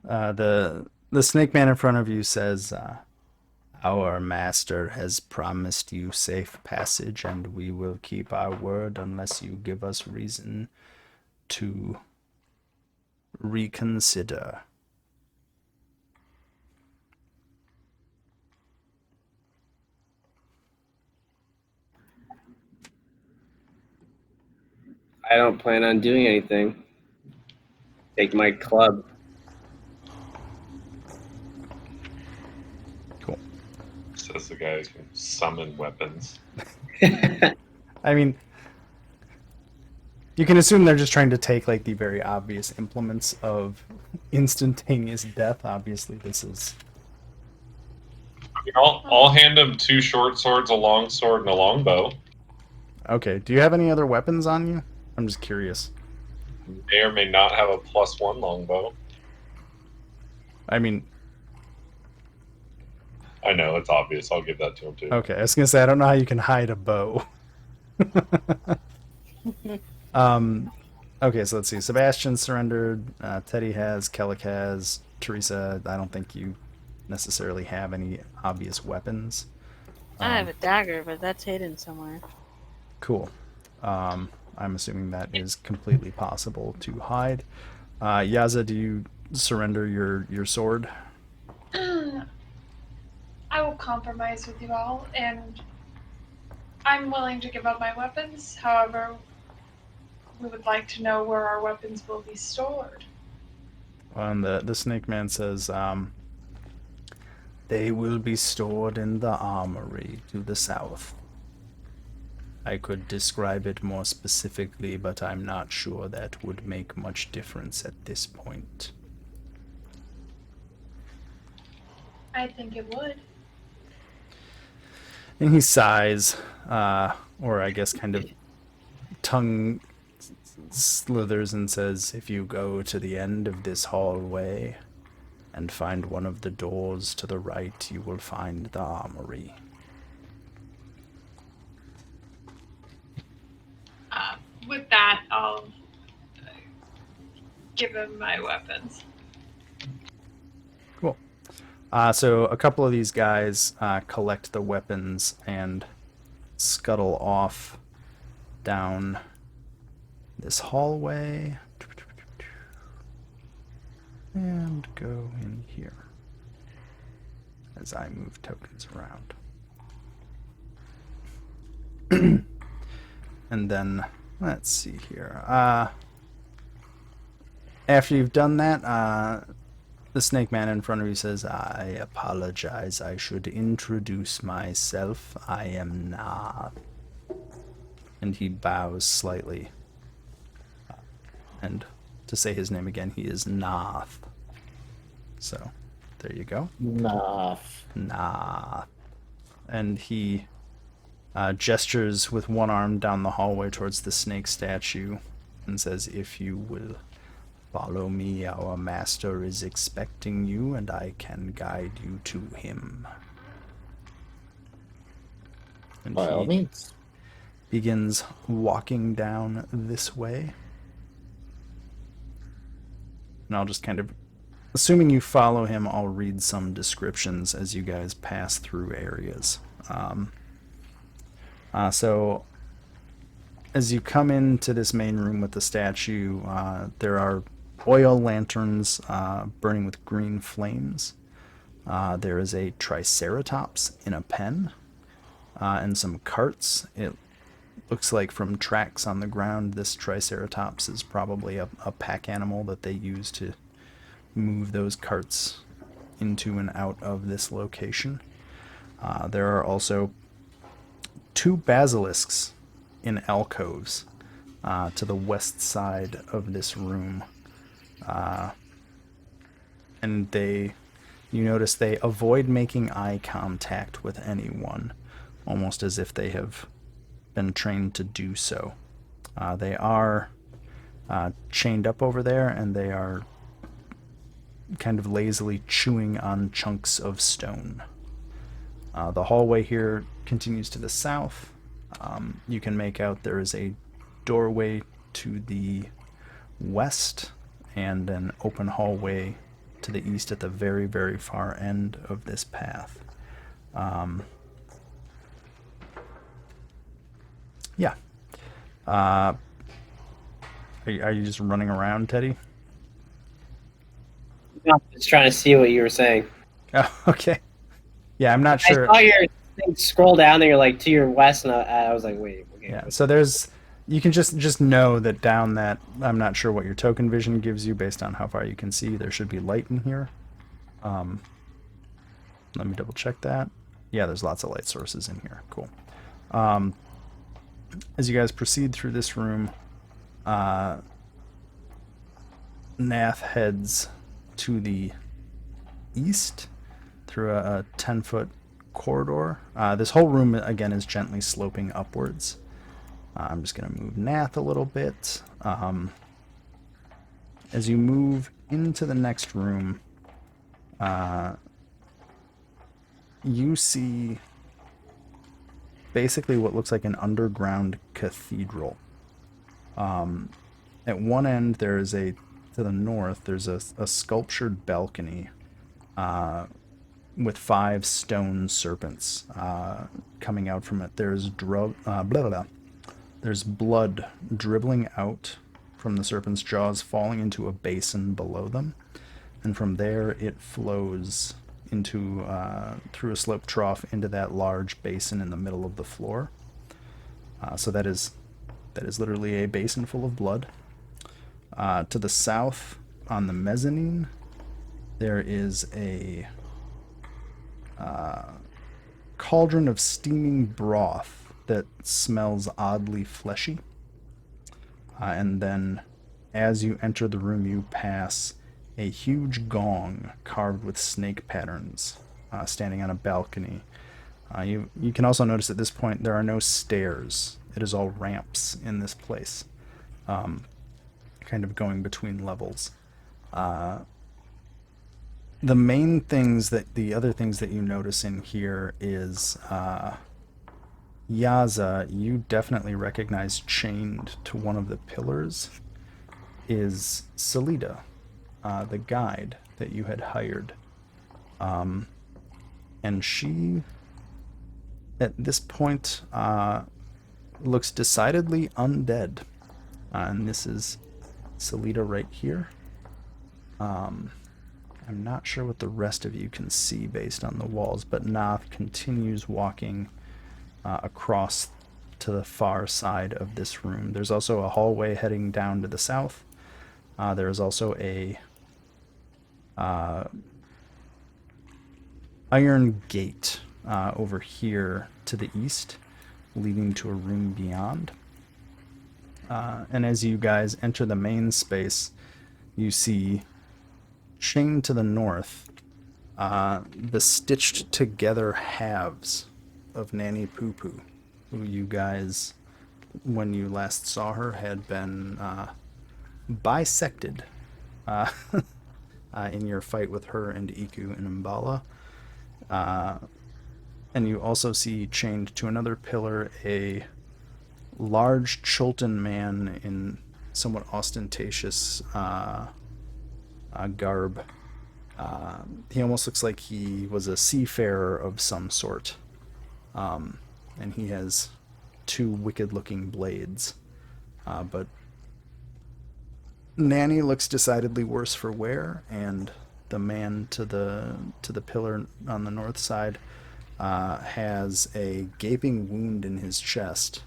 S1: The snake man in front of you says, "Our master has promised you safe passage, and we will keep our word unless you give us reason to reconsider."
S7: I don't plan on doing anything. Take my club.
S1: Cool.
S5: Says the guy who can summon weapons.
S1: I mean, you can assume they're just trying to take like the very obvious implements of instantaneous death. Obviously, this is
S5: I'll hand him 2 short swords, a long sword, and a longbow.
S1: okay. Do you have any other weapons on you? I'm just curious.
S5: May or may not have a +1 longbow.
S1: I mean,
S5: I know, it's obvious. I'll give that to him too.
S1: okay. I was gonna say I don't know how you can hide a bow. Okay, so let's see. Sebastian surrendered. Teddy has. Kellic has. Teresa, I don't think you necessarily have any obvious weapons.
S4: I have a dagger, but that's hidden somewhere.
S1: Cool. I'm assuming that is completely possible to hide. Yaza, do you surrender your sword?
S3: I will compromise with you all, and I'm willing to give up my weapons. However, we would like to know where our weapons will be stored.
S1: And the snake man says, they will be stored in the armory to the south. I could describe it more specifically, but I'm not sure that would make much difference at this point.
S3: I think it would.
S1: And he sighs, or I guess kind of tongue slithers and says, if you go to the end of this hallway and find one of the doors to the right, you will find the armory.
S3: With that, I'll give him my weapons.
S1: Cool. So a couple of these guys collect the weapons and scuttle off down this hallway and go in here as I move tokens around. And then let's see here. After you've done that, the snake man in front of you says, I apologize. I should introduce myself. I am Nath. And he bows slightly. And to say his name again, he is Nath. So, there you go.
S2: Nath.
S1: And he gestures with one arm down the hallway towards the snake statue and says, if you will follow me, our master is expecting you, and I can guide you to him. And
S2: By all means.
S1: begins walking down this way. And I'll just kind of, assuming you follow him, I'll read some descriptions as you guys pass through areas. So as you come into this main room with the statue, there are oil lanterns burning with green flames. There is a triceratops in a pen and some carts. It looks like from tracks on the ground, this Triceratops is probably a pack animal that they use to move those carts into and out of this location. There are also 2 basilisks in alcoves to the west side of this room. And you notice they avoid making eye contact with anyone, almost as if they have been trained to do so. They are chained up over there, and they are kind of lazily chewing on chunks of stone. The hallway here continues to the south. You can make out there is a doorway to the west and an open hallway to the east at the very, very far end of this path. Yeah. Are you just running around, Teddy?
S7: No, just trying to see what you were saying.
S1: Oh, okay. Yeah, I'm not sure.
S7: I saw your thing scroll down there, like to your west, and I was like, wait. Okay.
S1: Yeah, so you can just know that down that, I'm not sure what your token vision gives you based on how far you can see. There should be light in here. Let me double check that. Yeah, there's lots of light sources in here. Cool. As you guys proceed through this room, Nath heads to the east through a 10-foot corridor. This whole room, again, is gently sloping upwards. I'm just going to move Nath a little bit. As you move into the next room, you see basically what looks like an underground cathedral. At one end, to the north, there's a sculptured balcony with 5 stone serpents coming out from it. There's there's blood dribbling out from the serpent's jaws, falling into a basin below them, and from there it flows into through a slope trough into that large basin in the middle of the floor. So that is literally a basin full of blood. To the south, on the mezzanine, there is a cauldron of steaming broth that smells oddly fleshy. And then as you enter the room, you pass a huge gong carved with snake patterns standing on a balcony. You can also notice at this point there are no stairs. It is all ramps in this place, kind of going between levels. The other things that you notice in here is Yaza, you definitely recognize chained to one of the pillars is Salida, the guide that you had hired. And she, at this point, looks decidedly undead. And this is Salida right here. I'm not sure what the rest of you can see based on the walls, but Nath continues walking across to the far side of this room. There's also a hallway heading down to the south. There is also a iron gate over here to the east, leading to a room beyond. And as you guys enter the main space, you see, chained to the north, the stitched together halves of Nanny Poo Poo, who you guys, when you last saw her, had been bisected in your fight with her and Iku and Mbala. And you also see, chained to another pillar, a large Chultan man in somewhat ostentatious garb. He almost looks like he was a seafarer of some sort. And he has 2 wicked-looking blades. But Nanny looks decidedly worse for wear, and the man to the pillar on the north side has a gaping wound in his chest,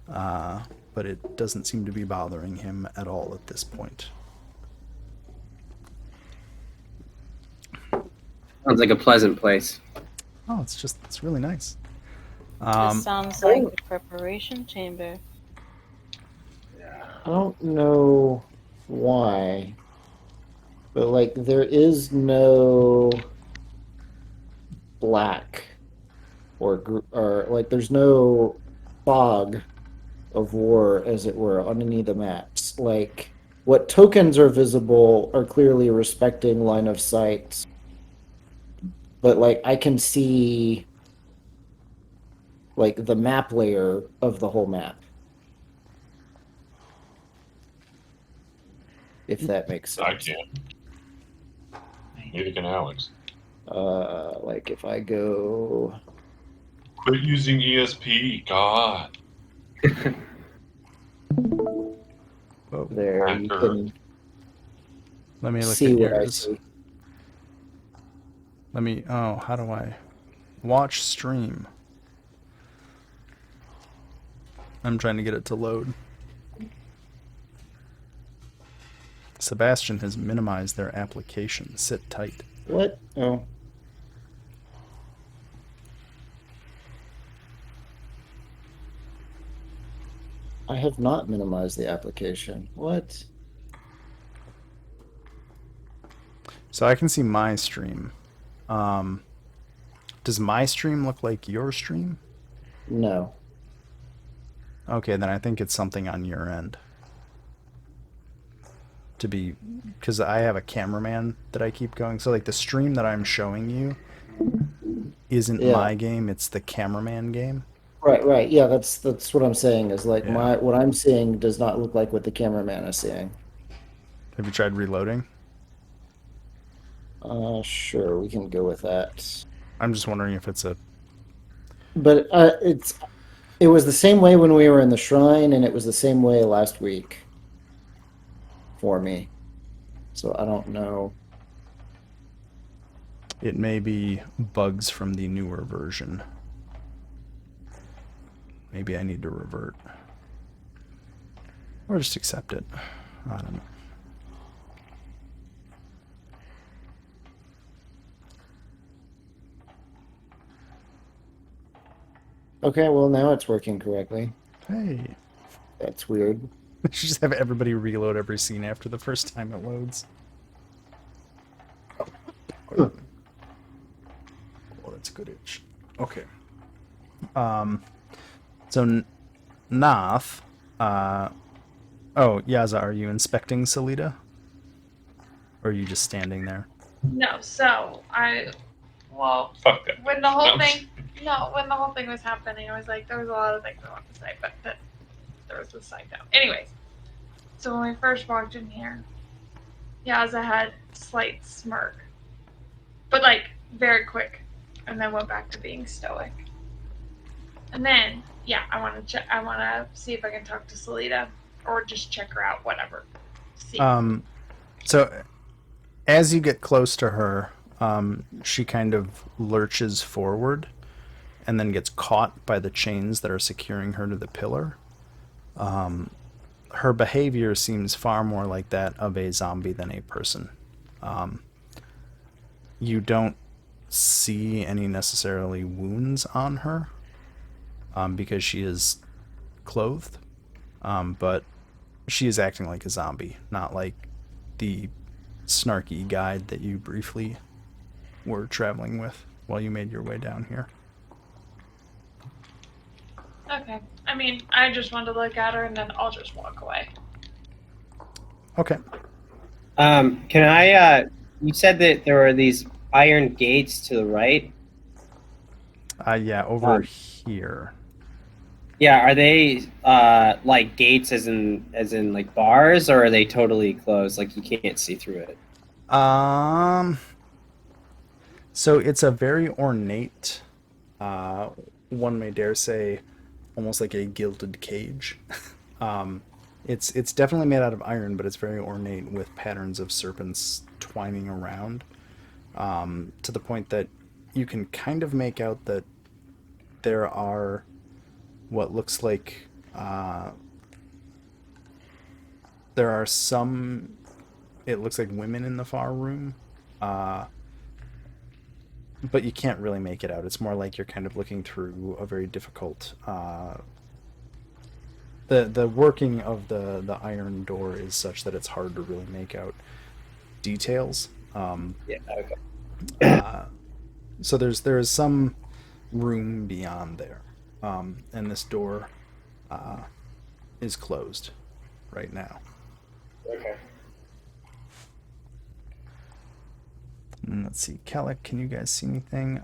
S1: but it doesn't seem to be bothering him at all at this point.
S7: Sounds like a pleasant place.
S1: Oh, it's really nice.
S4: This sounds like the preparation chamber.
S2: I don't know why, but like there is no black or like there's no fog of war, as it were, on any of the maps. Like what tokens are visible are clearly respecting line of sight, but like I can see like the map layer of the whole map. If that makes sense.
S5: I can't. Neither can Alex.
S2: Like if I go
S5: Quit using ESP, God.
S2: there, you can
S1: Let me look
S2: see
S1: at
S2: what I
S1: yours.
S2: see.
S1: Let me. Oh, how do I watch stream? I'm trying to get it to load. Sebastian has minimized their application. Sit tight.
S2: What? Oh. I have not minimized the application. What?
S1: So I can see my stream. Does my stream look like your stream?
S2: No.
S1: Okay, then I think it's something on your end. To be, because I have a cameraman that I keep going. So like the stream that I'm showing you isn't
S2: Yeah.
S1: my game, it's the cameraman game.
S2: Right. Yeah, that's what I'm saying is like
S1: Yeah.
S2: what I'm seeing does not look like what the cameraman is seeing.
S1: Have you tried reloading?
S2: Sure, we can go with that.
S1: I'm just wondering if it's a...
S2: But it was the same way when we were in the shrine, and it was the same way last week for me. So I don't know.
S1: It may be bugs from the newer version. Maybe I need to revert. Or just accept it. I don't know.
S2: Okay, well now it's working correctly.
S1: Hey.
S2: That's weird.
S1: You should just have everybody reload every scene after the first time it loads. Oh, that's a good itch. Okay. So Nath, oh, Yaza, are you inspecting Salida? Or are you just standing there?
S3: No, so well,
S5: Fuck that.
S3: when the whole
S5: No.
S3: thing, when the whole thing was happening, I was like, there was a lot of things I wanted to say, but there was this side note. Anyways, so when we first walked in here, Yaza had a slight smirk, but like very quick, and then went back to being stoic. And then, yeah, I want to see if I can talk to Salida, or just check her out, whatever. See.
S1: So as you get close to her, she kind of lurches forward and then gets caught by the chains that are securing her to the pillar. Her behavior seems far more like that of a zombie than a person. You don't see any necessarily wounds on her because she is clothed, but she is acting like a zombie, not like the snarky guide that you briefly were traveling with while you made your way down here.
S3: Okay. I mean, I just wanted to look at her, and then I'll just walk away.
S1: Okay.
S7: Can I? You said that there were these iron gates to the right.
S1: Yeah, over here.
S7: Yeah, are they like gates as in like bars, or are they totally closed, like you can't see through it?
S1: So it's a very ornate, one may dare say, almost like a gilded cage. It's definitely made out of iron, but it's very ornate with patterns of serpents twining around, to the point that you can kind of make out that there are what looks like There are some, it looks like women in the far room, but you can't really make it out. It's more like you're kind of looking through a very difficult, the working of the iron door is such that it's hard to really make out details.
S7: Yeah. Okay.
S1: So there's some room beyond there, and this door is closed right now.
S7: Okay.
S1: And let's see, Kellic, can you guys see anything?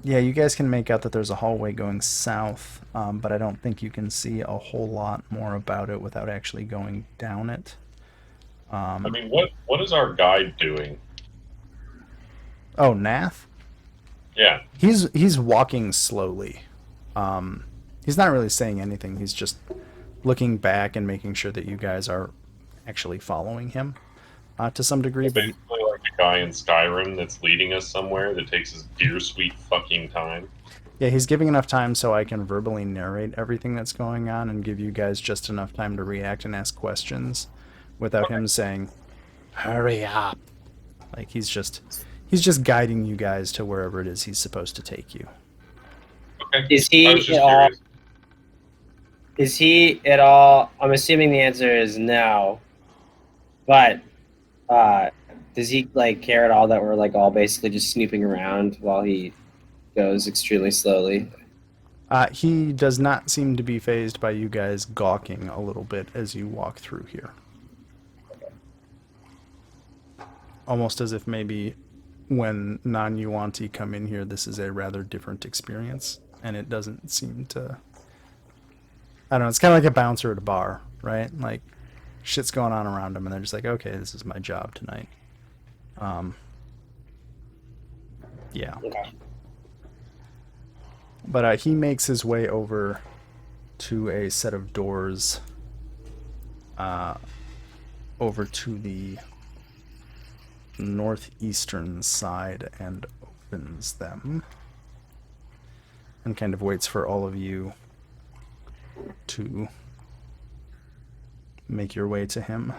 S1: Yeah, you guys can make out that there's a hallway going south, but I don't think you can see a whole lot more about it without actually going down it.
S5: I mean, what is our guide doing?
S1: Oh, Nath?
S5: Yeah.
S1: He's walking slowly. He's not really saying anything. He's just looking back and making sure that you guys are actually following him to some degree. But
S5: Basically like a guy in Skyrim that's leading us somewhere that takes his dear sweet fucking time.
S1: yeah, he's giving enough time so I can verbally narrate everything that's going on and give you guys just enough time to react and ask questions without him saying, "Hurry up." Like he's just guiding you guys to wherever it is he's supposed to take you.
S5: Okay.
S7: Is he
S5: I was just
S7: at all?
S5: curious.
S7: Is he at all? I'm assuming the answer is no. But does he like care at all that we're like all basically just snooping around while he goes extremely slowly?
S1: He does not seem to be fazed by you guys gawking a little bit as you walk through here. Almost as if maybe when non-Yuanti come in here, this is a rather different experience, and it doesn't seem to... I don't know, it's kind of like a bouncer at a bar, right? Like, shit's going on around them, and they're just like, okay, this is my job tonight. Yeah.
S7: Okay.
S1: But he makes his way over to a set of doors over to the northeastern side and opens them and kind of waits for all of you to make your way to him.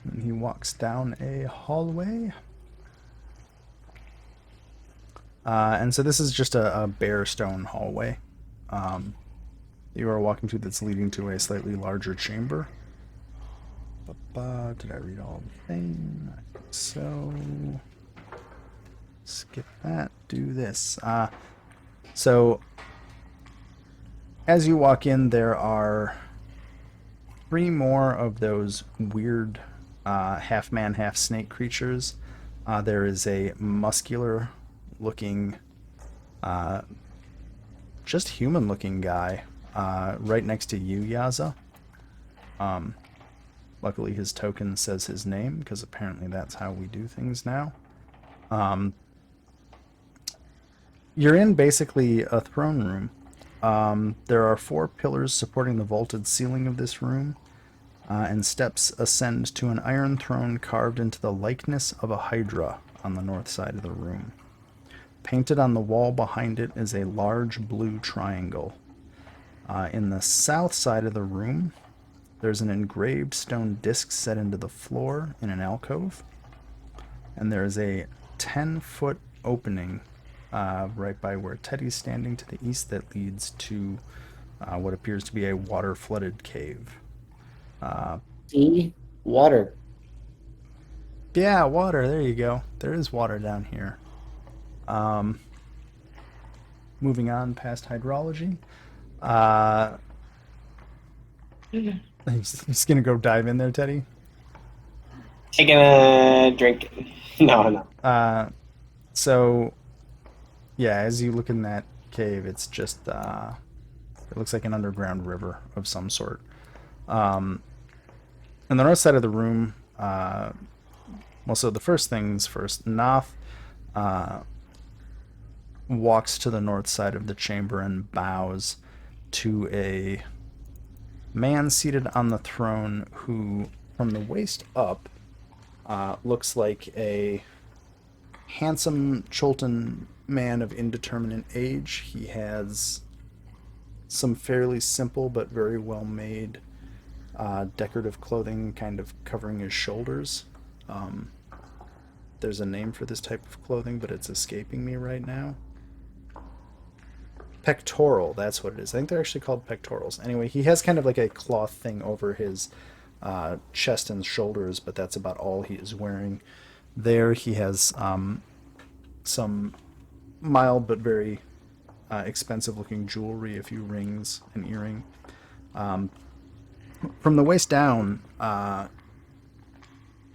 S1: And he walks down a hallway. And so this is just a bare stone hallway. You are walking through that's leading to a slightly larger chamber. Did I read all the thing? I think so. Skip that. Do this. So as you walk in, there are 3 more of those weird half man, half snake creatures. There is a muscular looking, just human looking guy right next to you, Yaza. Luckily his token says his name, because apparently that's how we do things now. You're in basically a throne room. There are 4 pillars supporting the vaulted ceiling of this room, and steps ascend to an iron throne carved into the likeness of a hydra on the north side of the room. Painted on the wall behind it is a large blue triangle. In the south side of the room, there's an engraved stone disc set into the floor in an alcove, and there is a 10-foot opening right by where Teddy's standing to the east that leads to what appears to be a water-flooded cave.
S2: See? Water.
S1: Yeah, water. There you go. There is water down here. Moving on past hydrology. He's gonna go dive in there, Teddy.
S7: Taking a drink. No.
S1: So, yeah, as you look in that cave, it's just it looks like an underground river of some sort. On the north side of the room, well, so the first things first, Nath walks to the north side of the chamber and bows to a man seated on the throne who, from the waist up, looks like a handsome Cholton man of indeterminate age. He has some fairly simple but very well made decorative clothing kind of covering his shoulders. There's a name for this type of clothing, but it's escaping me right now. Pectoral, that's what it is. I think they're actually called pectorals. Anyway, he has kind of like a cloth thing over his chest and shoulders, but that's about all he is wearing. There he has some mild but very expensive looking jewelry, a few rings, an earring. From the waist down,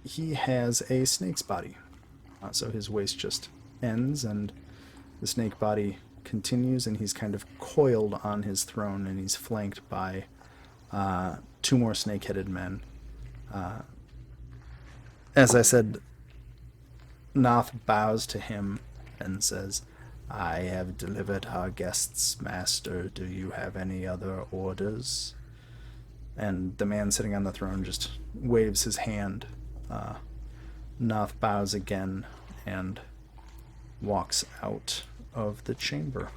S1: he has a snake's body. So his waist just ends and the snake body continues, and he's kind of coiled on his throne, and he's flanked by two more snake-headed men. As I said, Noth bows to him and says, "I have delivered our guests, master. Do you have any other orders?" And the man sitting on the throne just waves his hand. Noth bows again and walks out of the chamber.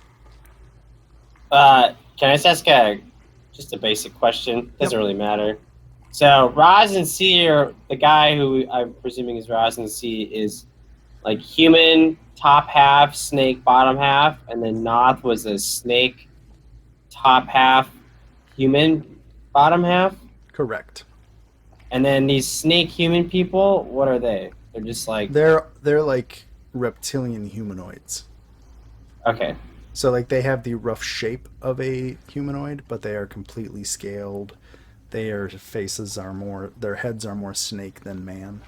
S7: Can I just ask just a basic question? Doesn't really matter. So Ras Nsi, or the guy who I'm presuming is Ras Nsi, is like human top half, snake bottom half, and then Noth was a snake top half, human bottom half?
S1: Correct.
S7: And then these snake human people, what are they? They're just like...
S1: They're like reptilian humanoids.
S7: Okay.
S1: So like they have the rough shape of a humanoid, but they are completely scaled. Their heads are more snake than man.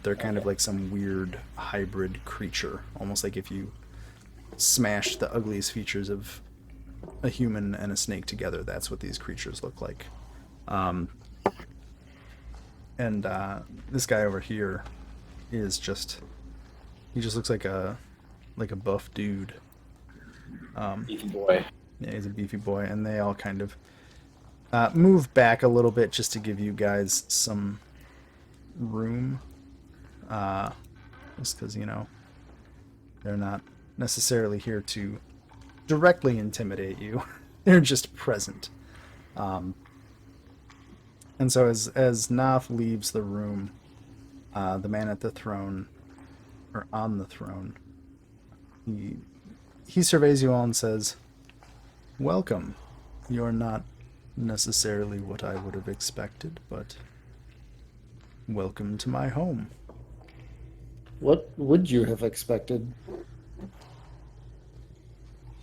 S1: They're kind of like some weird hybrid creature, almost like if you smashed the ugliest features of a human and a snake together, that's what these creatures look like. And this guy over here is he just looks like a buff dude.
S7: Beefy boy.
S1: Yeah, he's a beefy boy, and they all kind of move back a little bit just to give you guys some room. Just because, they're not necessarily here to directly intimidate you. They're just present. And so as Noth leaves the room, the man at the throne, or on the throne, he surveys you all and says, "Welcome. You're not necessarily what I would have expected, but welcome to my home."
S2: What would you have expected?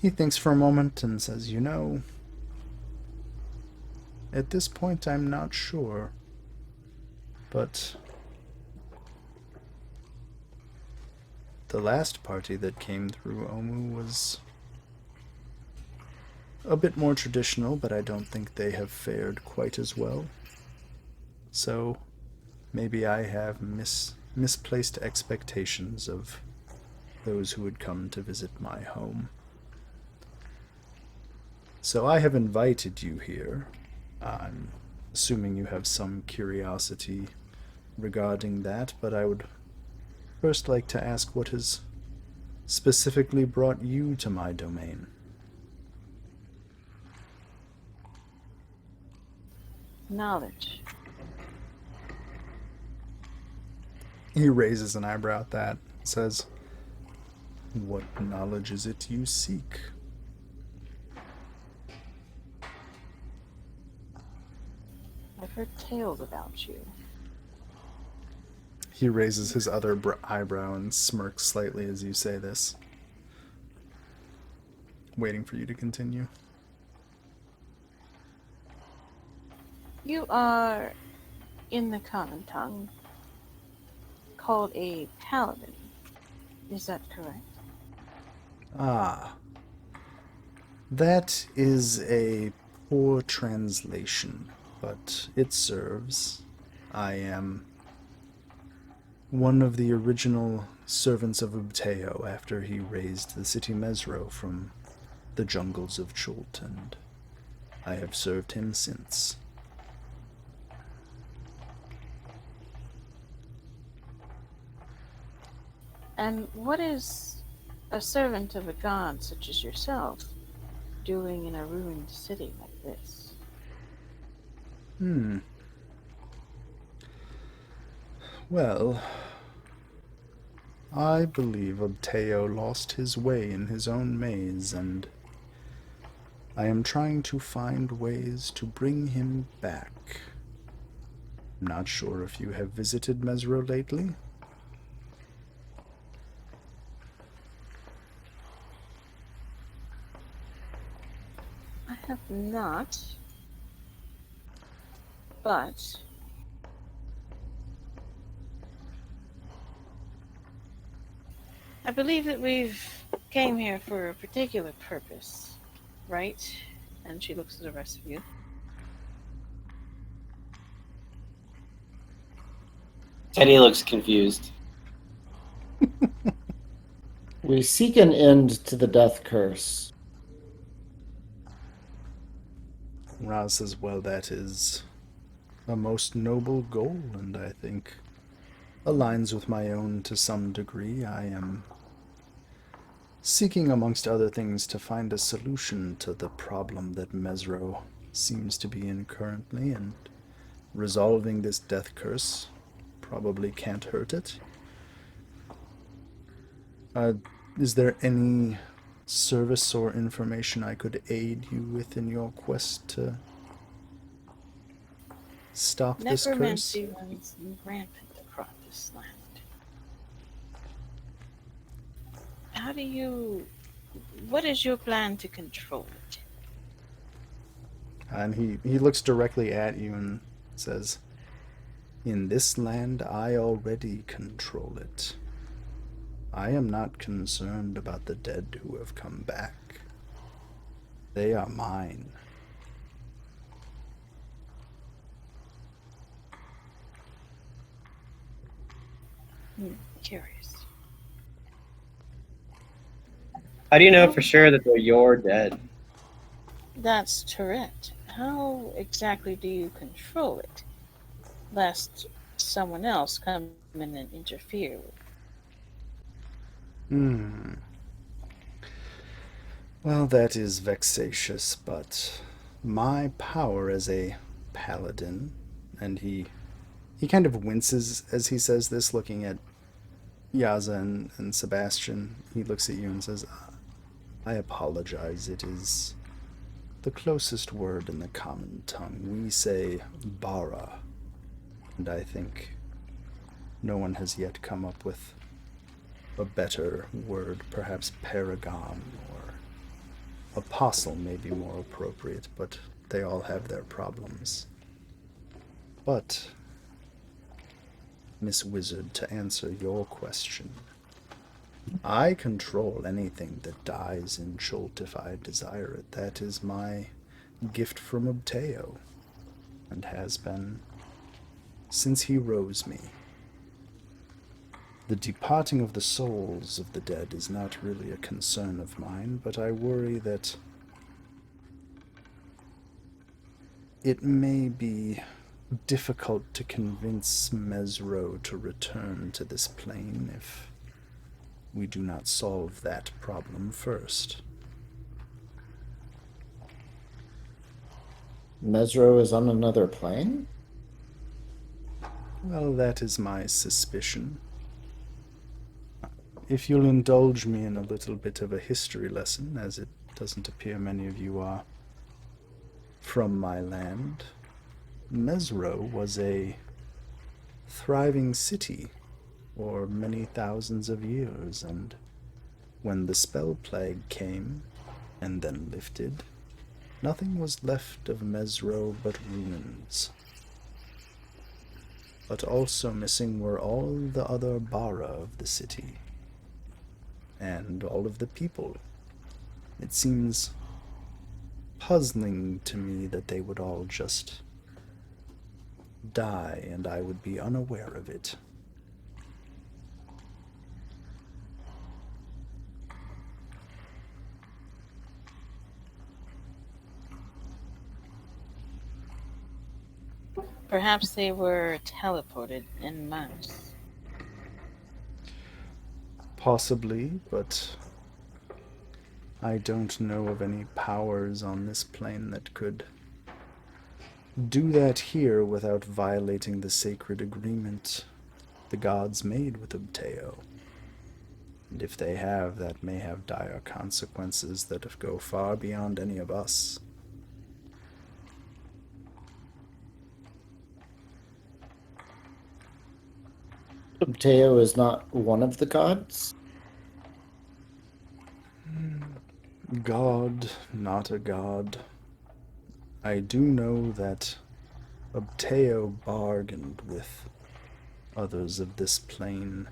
S1: He thinks for a moment and says, at this point I'm not sure, but the last party that came through Omu was a bit more traditional, but I don't think they have fared quite as well. So maybe I have misplaced expectations of those who would come to visit my home. So I have invited you here. I'm assuming you have some curiosity regarding that, but I would first like to ask what has specifically brought you to my domain.
S4: Knowledge.
S1: He raises an eyebrow at that, says, "What knowledge is it you seek?"
S4: I've heard tales about you.
S1: He raises his other eyebrow and smirks slightly as you say this, waiting for you to continue.
S4: You are, in the common tongue, called a paladin. Is that correct?
S1: Ah. That is a poor translation, but it serves. I am one of the original servants of Ubteo after he raised the city Mesro from the jungles of Chult, and I have served him since.
S4: And what is a servant of a god such as yourself doing in a ruined city like this?
S1: Well, I believe Obteo lost his way in his own maze, and I am trying to find ways to bring him back. I'm not sure if you have visited Mesro lately.
S4: I have not, but I believe that we've came here for a particular purpose, right? And she looks at the rest of you.
S7: Teddy looks confused.
S2: We seek an end to the death curse.
S1: Raz says, well, that is a most noble goal, and I think aligns with my own to some degree. I am seeking, amongst other things, to find a solution to the problem that Mesro seems to be in currently, and resolving this death curse probably can't hurt it. Is there any service or information I could aid you with in your quest to stop this curse?
S4: Necromancy runs rampant across this land. What is your plan to control it?
S1: And he looks directly at you and says, in this land I already control it. I am not concerned about the dead who have come back. They are mine.
S4: Curious.
S7: How do you know for sure that they're your dead?
S4: That's correct. How exactly do you control it, lest someone else come in and interfere?
S1: Well, that is vexatious, but my power as a paladin, and he kind of winces as he says this, looking at Yaza and Sebastian. He looks at you and says, I apologize. It is the closest word in the common tongue. We say bara, and I think no one has yet come up with a better word. Perhaps paragon or apostle may be more appropriate, but they all have their problems. But, Miss Wizard, to answer your question, I control anything that dies in Chult if I desire it. That is my gift from Obteo, and has been since he rose me. The departing of the souls of the dead is not really a concern of mine, but I worry that it may be difficult to convince Mesro to return to this plane if we do not solve that problem first.
S2: Mesro is on another plane?
S1: Well, that is my suspicion. If you'll indulge me in a little bit of a history lesson, as it doesn't appear many of you are from my land, Mesro was a thriving city for many thousands of years, and when the spell plague came and then lifted, nothing was left of Mesro but ruins. But also missing were all the other bara of the city, and all of the people. It seems puzzling to me that they would all just die and I would be unaware of it.
S4: Perhaps they were teleported en masse.
S1: Possibly, but I don't know of any powers on this plane that could do that here without violating the sacred agreement the gods made with Ubteo. And if they have, that may have dire consequences that go far beyond any of us.
S2: Ubteo is not one of the gods?
S1: God, not a god. I do know that Ubteo bargained with others of this plane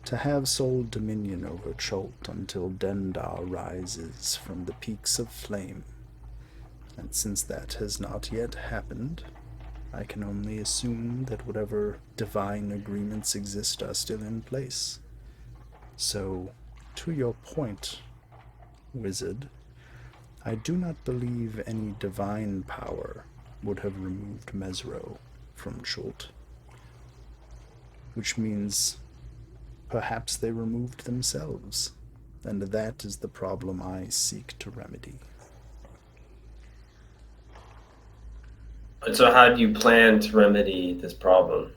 S1: to have sole dominion over Cholt until Dendar rises from the peaks of flame. And since that has not yet happened, I can only assume that whatever divine agreements exist are still in place. So, to your point, wizard, I do not believe any divine power would have removed Mesro from Cholt. Which means perhaps they removed themselves, and that is the problem I seek to remedy.
S8: And so how do you plan to remedy this problem?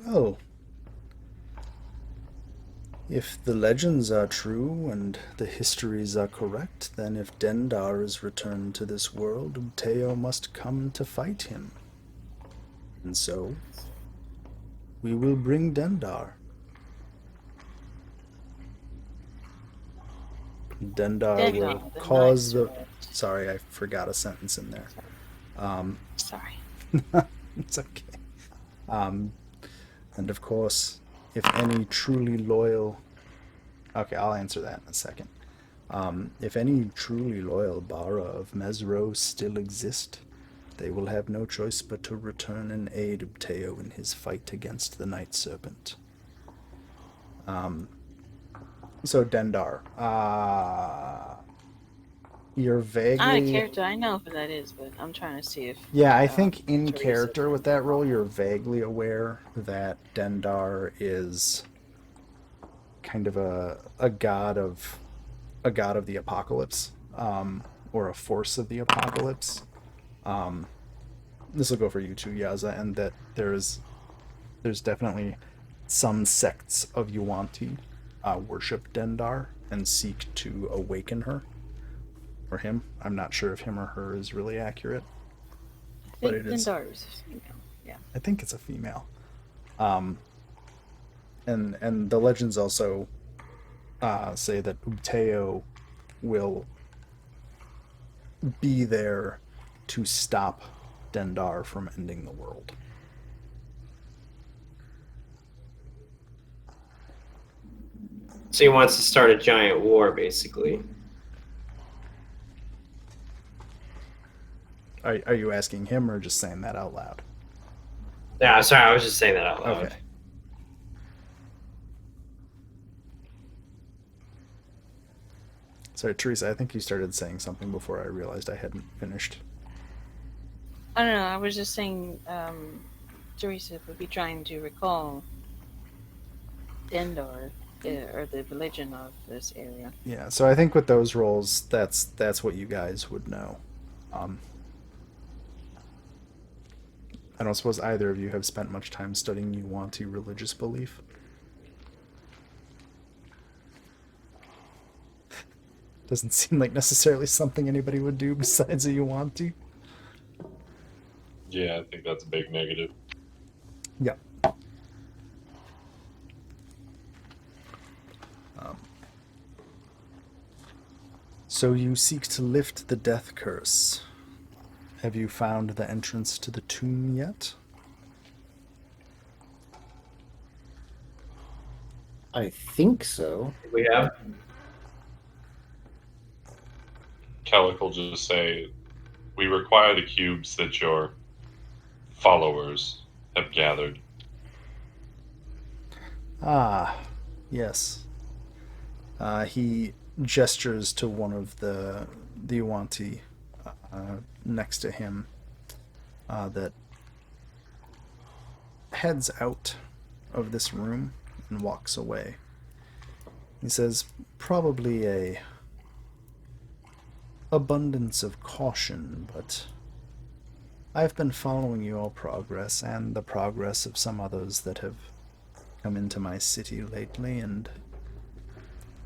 S1: Well, if the legends are true and the histories are correct, then if Dendar is returned to this world, Ubteo must come to fight him. And so, we will bring Dendar. Dendar will
S4: the
S1: cause the...
S4: nice world.
S1: Sorry, I forgot a sentence in there.
S4: Sorry.
S1: It's okay. And of course, if any truly loyal... Okay, I'll answer that in a second. If any truly loyal Bara of Mesro still exist, they will have no choice but to return and aid Ubteo in his fight against the Night Serpent. So Dendar, you're vaguely...
S4: Not a character, I know who that is, but I'm trying to see if...
S1: Yeah, I think in
S4: Teresa
S1: character with that role, you're vaguely aware that Dendar is kind of a god of the apocalypse, or a force of the apocalypse. This will go for you too, Yaza, and that there's definitely some sects of Yuanti worship Dendar and seek to awaken her. Or him. I'm not sure if him or her is really accurate. But it is.
S4: Dendar is a female. Yeah.
S1: I think it's a female. And the legends also say that Ubteo will be there to stop Dendar from ending the world.
S7: So he wants to start a giant war, basically.
S1: Are you asking him or just saying that out loud?
S7: Yeah, sorry, I was just saying that out loud.
S1: Okay. Sorry, Teresa, I think you started saying something before I realized I hadn't finished.
S4: I don't know, I was just saying, Teresa would be trying to recall Dendar, or the religion of this area.
S1: Yeah, so I think with those roles, that's what you guys would know. I don't suppose either of you have spent much time studying Yuanti religious belief. Doesn't seem like necessarily something anybody would do besides a Yuanti.
S5: Yeah, I think that's a big negative.
S1: Yeah. So you seek to lift the death curse. Have you found the entrance to the tomb yet?
S2: I think so.
S8: We have.
S5: Kellic will just say, we require the cubes that your followers have gathered.
S1: Ah, yes. He gestures to one of the Yuanti next to him that heads out of this room and walks away. He says, probably a abundance of caution, but I've been following your progress and the progress of some others that have come into my city lately, and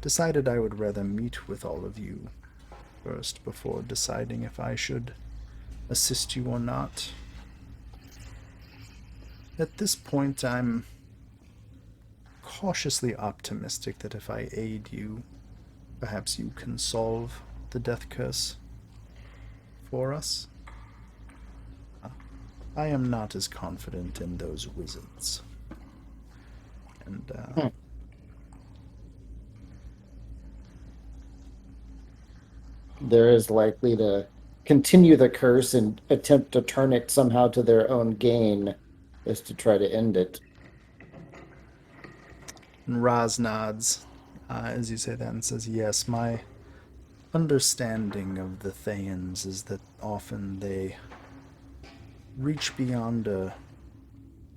S1: decided I would rather meet with all of you first before deciding if I should assist you or not. At this point, I'm cautiously optimistic that if I aid you, perhaps you can solve the death curse for us. I am not as confident in those wizards. And,
S2: There is likely to continue the curse and attempt to turn it somehow to their own gain, is to try to end it.
S1: And Ras nods as you say that and says, yes, my understanding of the Thaans is that often they reach beyond a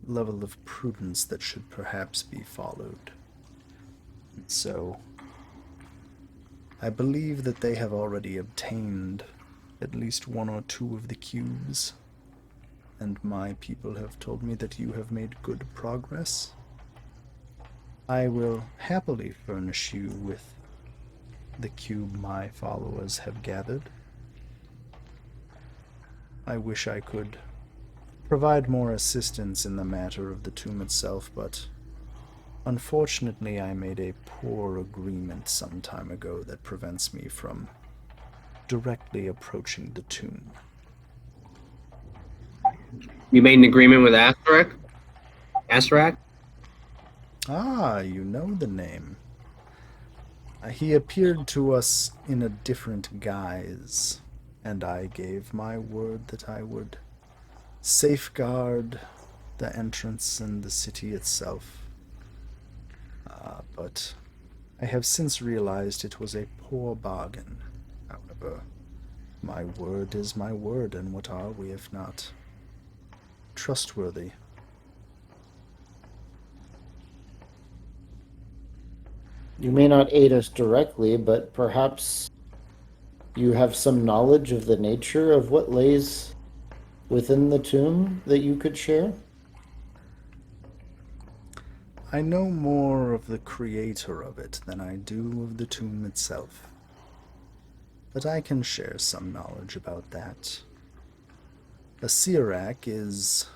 S1: level of prudence that should perhaps be followed. And so, I believe that they have already obtained at least one or two of the cubes, and my people have told me that you have made good progress. I will happily furnish you with the cube my followers have gathered. I wish I could provide more assistance in the matter of the tomb itself, but unfortunately I made a poor agreement some time ago that prevents me from directly approaching the tomb.
S7: You made an agreement with Astarak?
S1: Ah, you know the name. He appeared to us in a different guise, and I gave my word that I would safeguard the entrance and the city itself. But I have since realized it was a poor bargain. However, my word is my word, and what are we if not trustworthy?
S2: You may not aid us directly, but perhaps you have some knowledge of the nature of what lays within the tomb that you could share?
S1: I know more of the creator of it than I do of the tomb itself, but I can share some knowledge about that. A Sirak is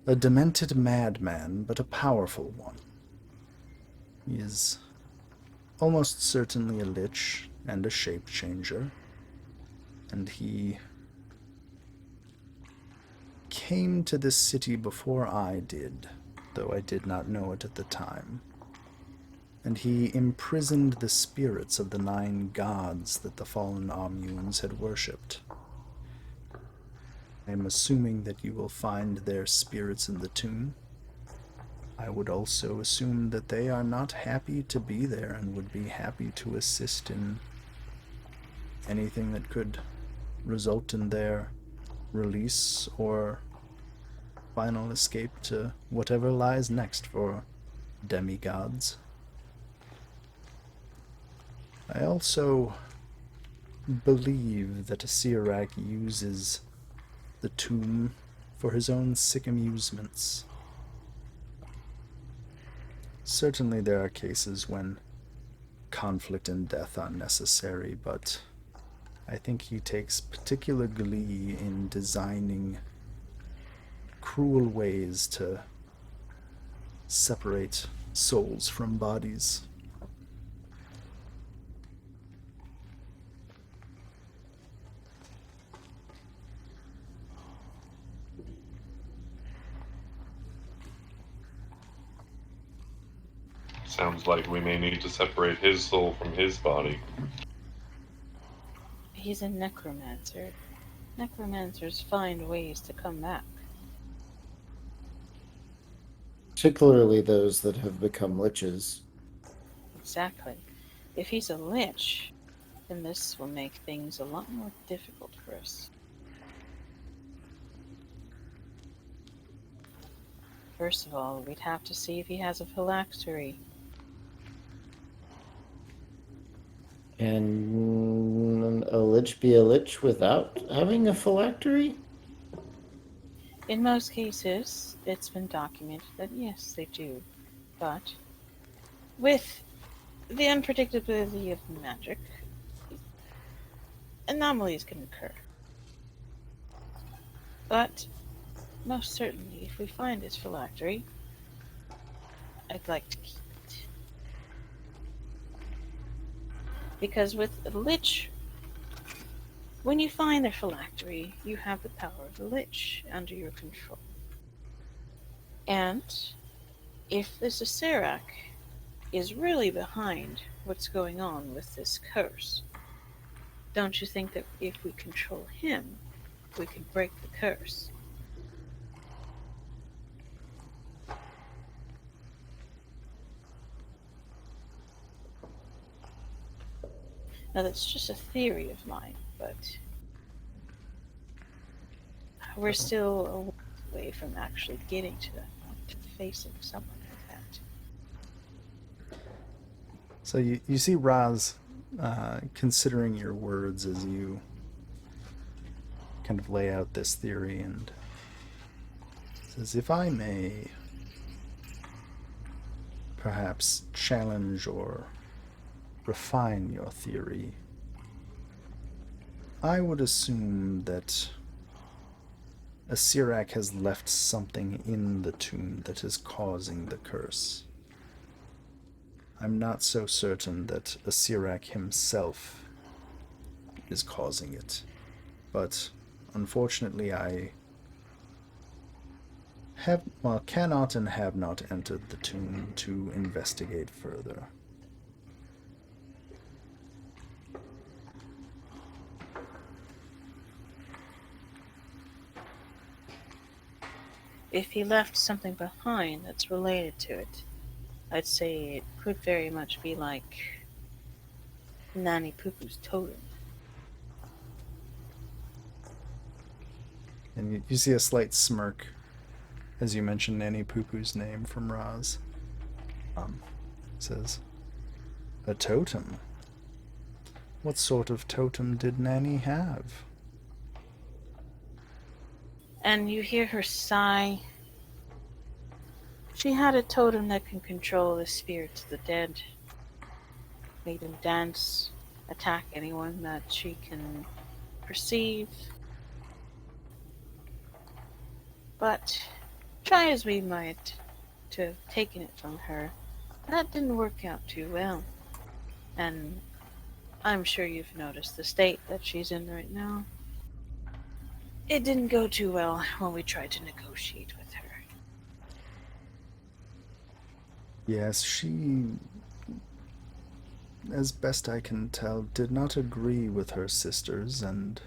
S1: a demented madman, but a powerful one. He is almost certainly a lich and a shape changer, and he came to this city before I did, though I did not know it at the time. And he imprisoned the spirits of the 9 gods that the fallen Ommunes had worshipped. I am assuming that you will find their spirits in the tomb. I would also assume that they are not happy to be there and would be happy to assist in anything that could result in their release or final escape to whatever lies next for demigods. I also believe that a Sirak uses the tomb for his own sick amusements. Certainly there are cases when conflict and death are necessary, but I think he takes particular glee in designing cruel ways to separate souls from bodies.
S5: Sounds like we may need to separate his soul from his body.
S4: He's a necromancer. Necromancers find ways to come back.
S2: Particularly those that have become liches.
S4: Exactly. If he's a lich, then this will make things a lot more difficult for us. First of all, we'd have to see if he has a phylactery.
S2: Can a lich be a lich without having a phylactery?
S4: In most cases, it's been documented that yes, they do. But with the unpredictability of magic, anomalies can occur. But most certainly, if we find his phylactery, I'd like to keep it. Because with a lich, when you find their phylactery, you have the power of the lich under your control. And if this Acerak is really behind what's going on with this curse, don't you think that if we control him, we can break the curse? Now that's just a theory of mine, but we're still a ways away from actually getting to that point, facing someone like that.
S1: So you see Raz considering your words as you kind of lay out this theory, and says, if I may perhaps challenge or refine your theory, I would assume that Acerak has left something in the tomb that is causing the curse. I'm not so certain that Acerak himself is causing it, but unfortunately I cannot and have not entered the tomb to investigate further.
S4: If he left something behind that's related to it, I'd say it could very much be like Nanny Poo-Poo's totem.
S1: And you see a slight smirk as you mention Nanny Poo-Poo's name from Raz. Says, a totem? What sort of totem did Nanny have?
S4: And you hear her sigh. She had a totem that can control the spirits of the dead. Make them dance, attack anyone that she can perceive. But try as we might to have taken it from her, that didn't work out too well. And I'm sure you've noticed the state that she's in right now. It didn't go too well when we tried to negotiate with her.
S1: Yes, she, as best I can tell, did not agree with her sisters, and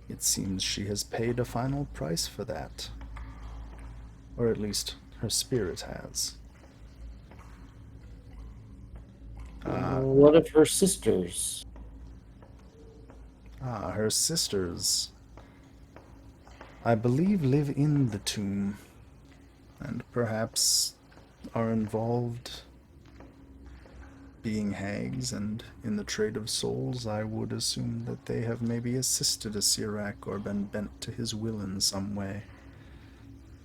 S1: it seems she has paid a final price for that. Or at least her spirit has.
S2: What of her sisters?
S1: Her sisters, I believe, live in the tomb, and perhaps are involved being hags and in the trade of souls. I would assume that they have maybe assisted Acerak or been bent to his will in some way.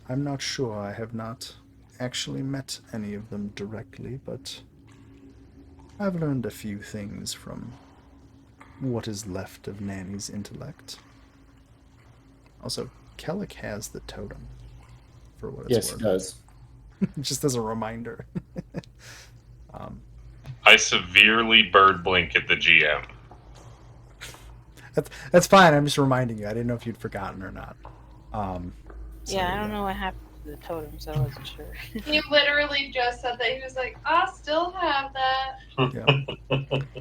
S1: I'm not sure. I have not actually met any of them directly, but I've learned a few things from what is left of Nanny's intellect. Also, Kellic has the totem, for what it's
S2: Yes,
S1: worth.
S2: it does.
S1: Just as a reminder.
S5: I severely bird blink at the GM.
S1: That's fine. I'm just reminding you. I didn't know if you'd forgotten or not.
S4: Yeah, I don't know what happened to the totem, so I wasn't sure.
S3: He literally just said that. He was like, I still have that.
S1: Yeah.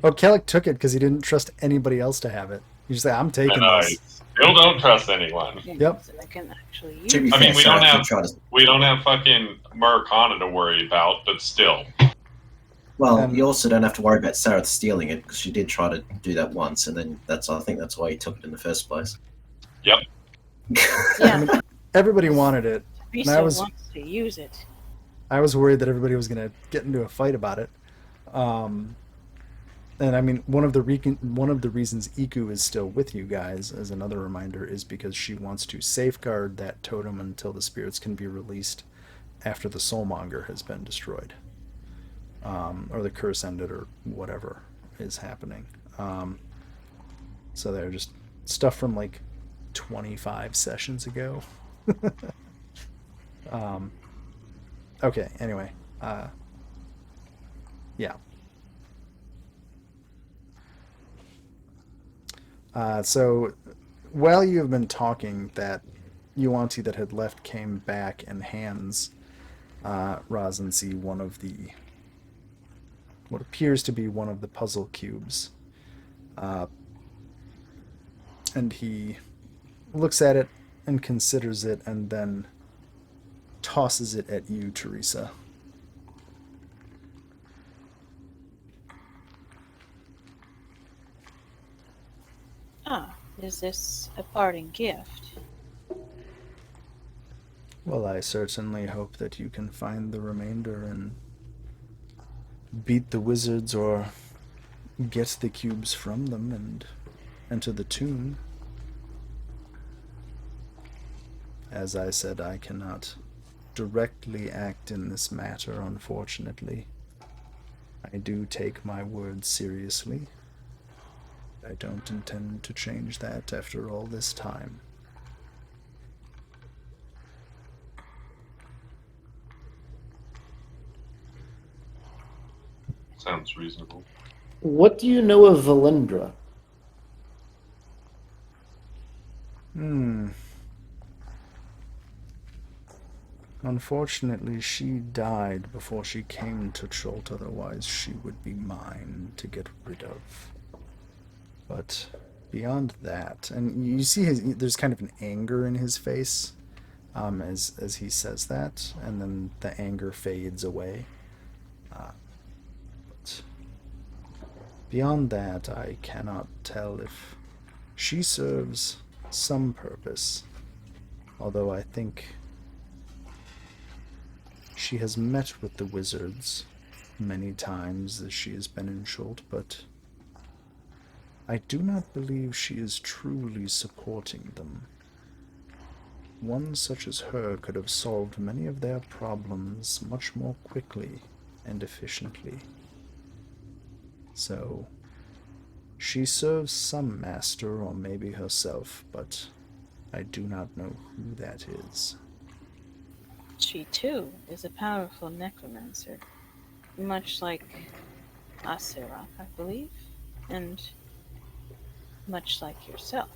S1: Oh, Kellic took it because he didn't trust anybody else to have it. He just said, I'm taking
S5: And I
S1: this.
S5: still don't trust anyone.
S1: Yep.
S4: So I can actually use
S6: To be
S4: it.
S5: I mean,
S6: fair,
S5: we
S6: Sarah
S5: don't have-
S6: did try to-
S5: We don't have fucking Murakana to worry about, but still.
S6: Well, you also don't have to worry about Sarah stealing it because she did try to do that once, and then I think that's why he took it in the first place.
S5: Yep.
S4: Yeah.
S1: Everybody wanted it.
S4: Risa
S1: was-
S4: wants to use it.
S1: I was worried that everybody was going to get into a fight about it. And I mean, one of the reasons Iku is still with you guys, as another reminder, is because she wants to safeguard that totem until the spirits can be released after the soulmonger has been destroyed, or the curse ended, or whatever is happening. So they're just stuff from like 25 sessions ago. Okay. Anyway, yeah. So while you have been talking, that Yuanti that had left came back and hands Ras Nsi one of what appears to be one of the puzzle cubes. And he looks at it and considers it and then tosses it at you, Teresa.
S4: Ah, is this a parting gift?
S1: Well, I certainly hope that you can find the remainder and beat the wizards or get the cubes from them and enter the tomb. As I said, I cannot directly act in this matter, unfortunately. I do take my words seriously. I don't intend to change that after all this time.
S5: Sounds reasonable.
S2: What do you know of Valindra?
S1: Unfortunately, she died before she came to Chult, otherwise she would be mine to get rid of. But beyond that, and you see there's kind of an anger in his face as he says that, and then the anger fades away. But beyond that, I cannot tell if she serves some purpose, although I think she has met with the wizards many times as she has been in Chult, but I do not believe she is truly supporting them. One such as her could have solved many of their problems much more quickly and efficiently. So, she serves some master, or maybe herself, but I do not know who that is.
S4: She, too, is a powerful necromancer, much like Aserak, I believe, and much like yourself.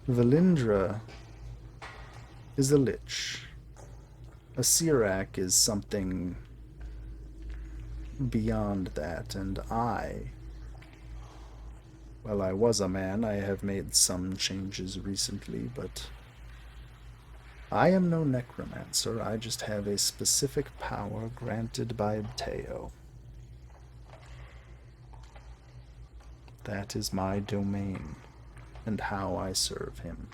S1: Valindra is a lich. A Sirak is something beyond that, and I was a man. I have made some changes recently, but I am no necromancer. I just have a specific power granted by Teo. That is my domain, and how I serve him.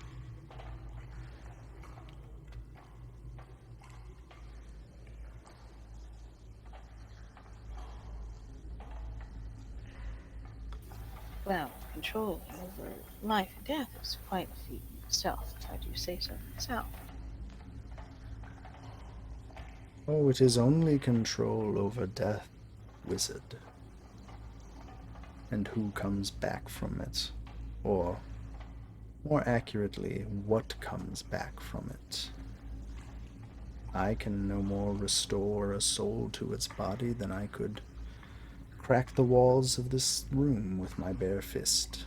S4: Well, control over life and death is quite a feat in itself, if I do say so myself.
S1: Oh, it is only control over death, wizard. And who comes back from it. Or, more accurately, what comes back from it. I can no more restore a soul to its body than I could crack the walls of this room with my bare fist.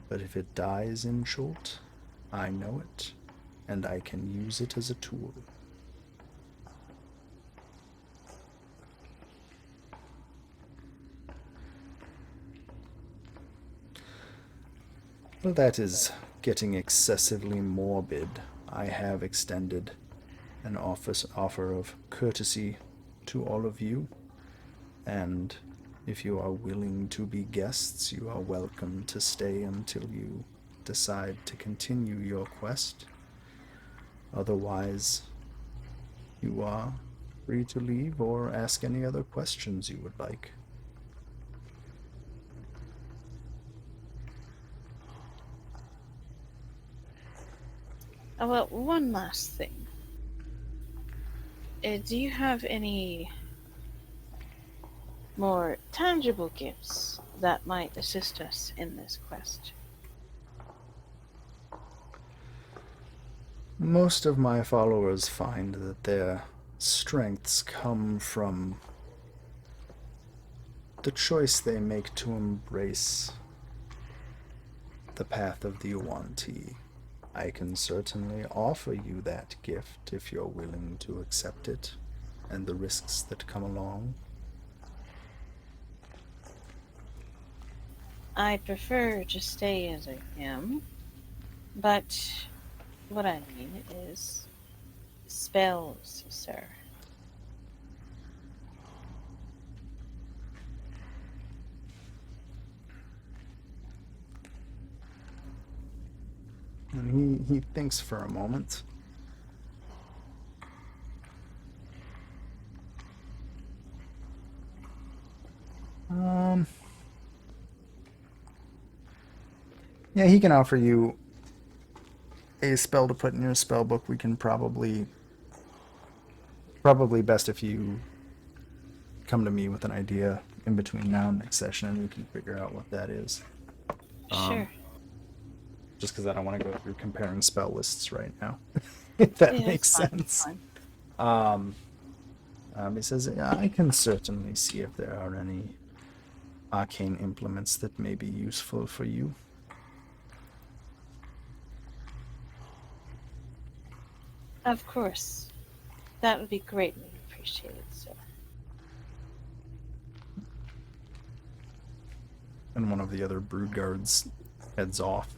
S1: But if it dies in Chult, I know it, and I can use it as a tool. Well, that is getting excessively morbid. I have extended an offer of courtesy to all of you, and if you are willing to be guests, you are welcome to stay until you decide to continue your quest. Otherwise, you are free to leave or ask any other questions you would like.
S4: Oh, well, one last thing. Do you have any more tangible gifts that might assist us in this quest?
S1: Most of my followers find that their strengths come from the choice they make to embrace the path of the Yuan-Ti. I can certainly offer you that gift if you're willing to accept it, and the risks that come along.
S4: I prefer to stay as I am, but what I mean is spells, sir.
S1: And he thinks for a moment. Yeah, he can offer you a spell to put in your spell book. We can probably best if you come to me with an idea in between now and next session, and we can figure out what that is.
S4: Sure.
S1: Just because I don't want to go through comparing spell lists right now, if that
S4: Yeah,
S1: makes
S4: it's fine,
S1: sense.
S4: fine.
S1: He says, yeah, I can certainly see if there are any arcane implements that may be useful for you.
S4: Of course. That would be greatly appreciated, sir.
S1: And one of the other brood guards heads off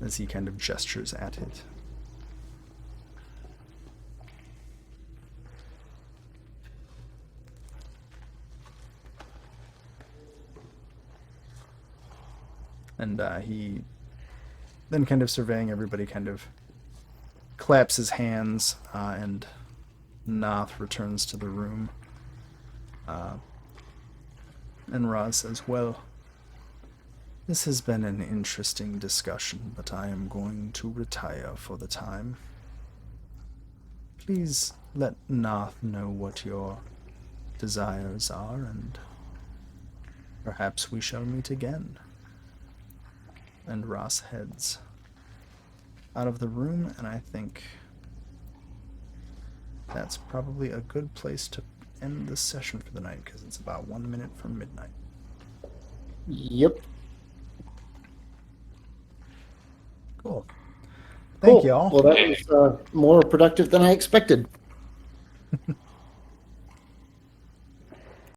S1: as he kind of gestures at it. And he then, kind of surveying everybody, kind of claps his hands, and Noth returns to the room. And Ras says, well, this has been an interesting discussion, but I am going to retire for the time. Please let Noth know what your desires are, and perhaps we shall meet again. And Ras heads out of the room, and I think that's probably a good place to end this session for the night, because it's about 1 minute from midnight.
S2: Yep.
S1: Cool. Thank
S2: Cool.
S1: y'all.
S2: Well, that was more productive than I expected.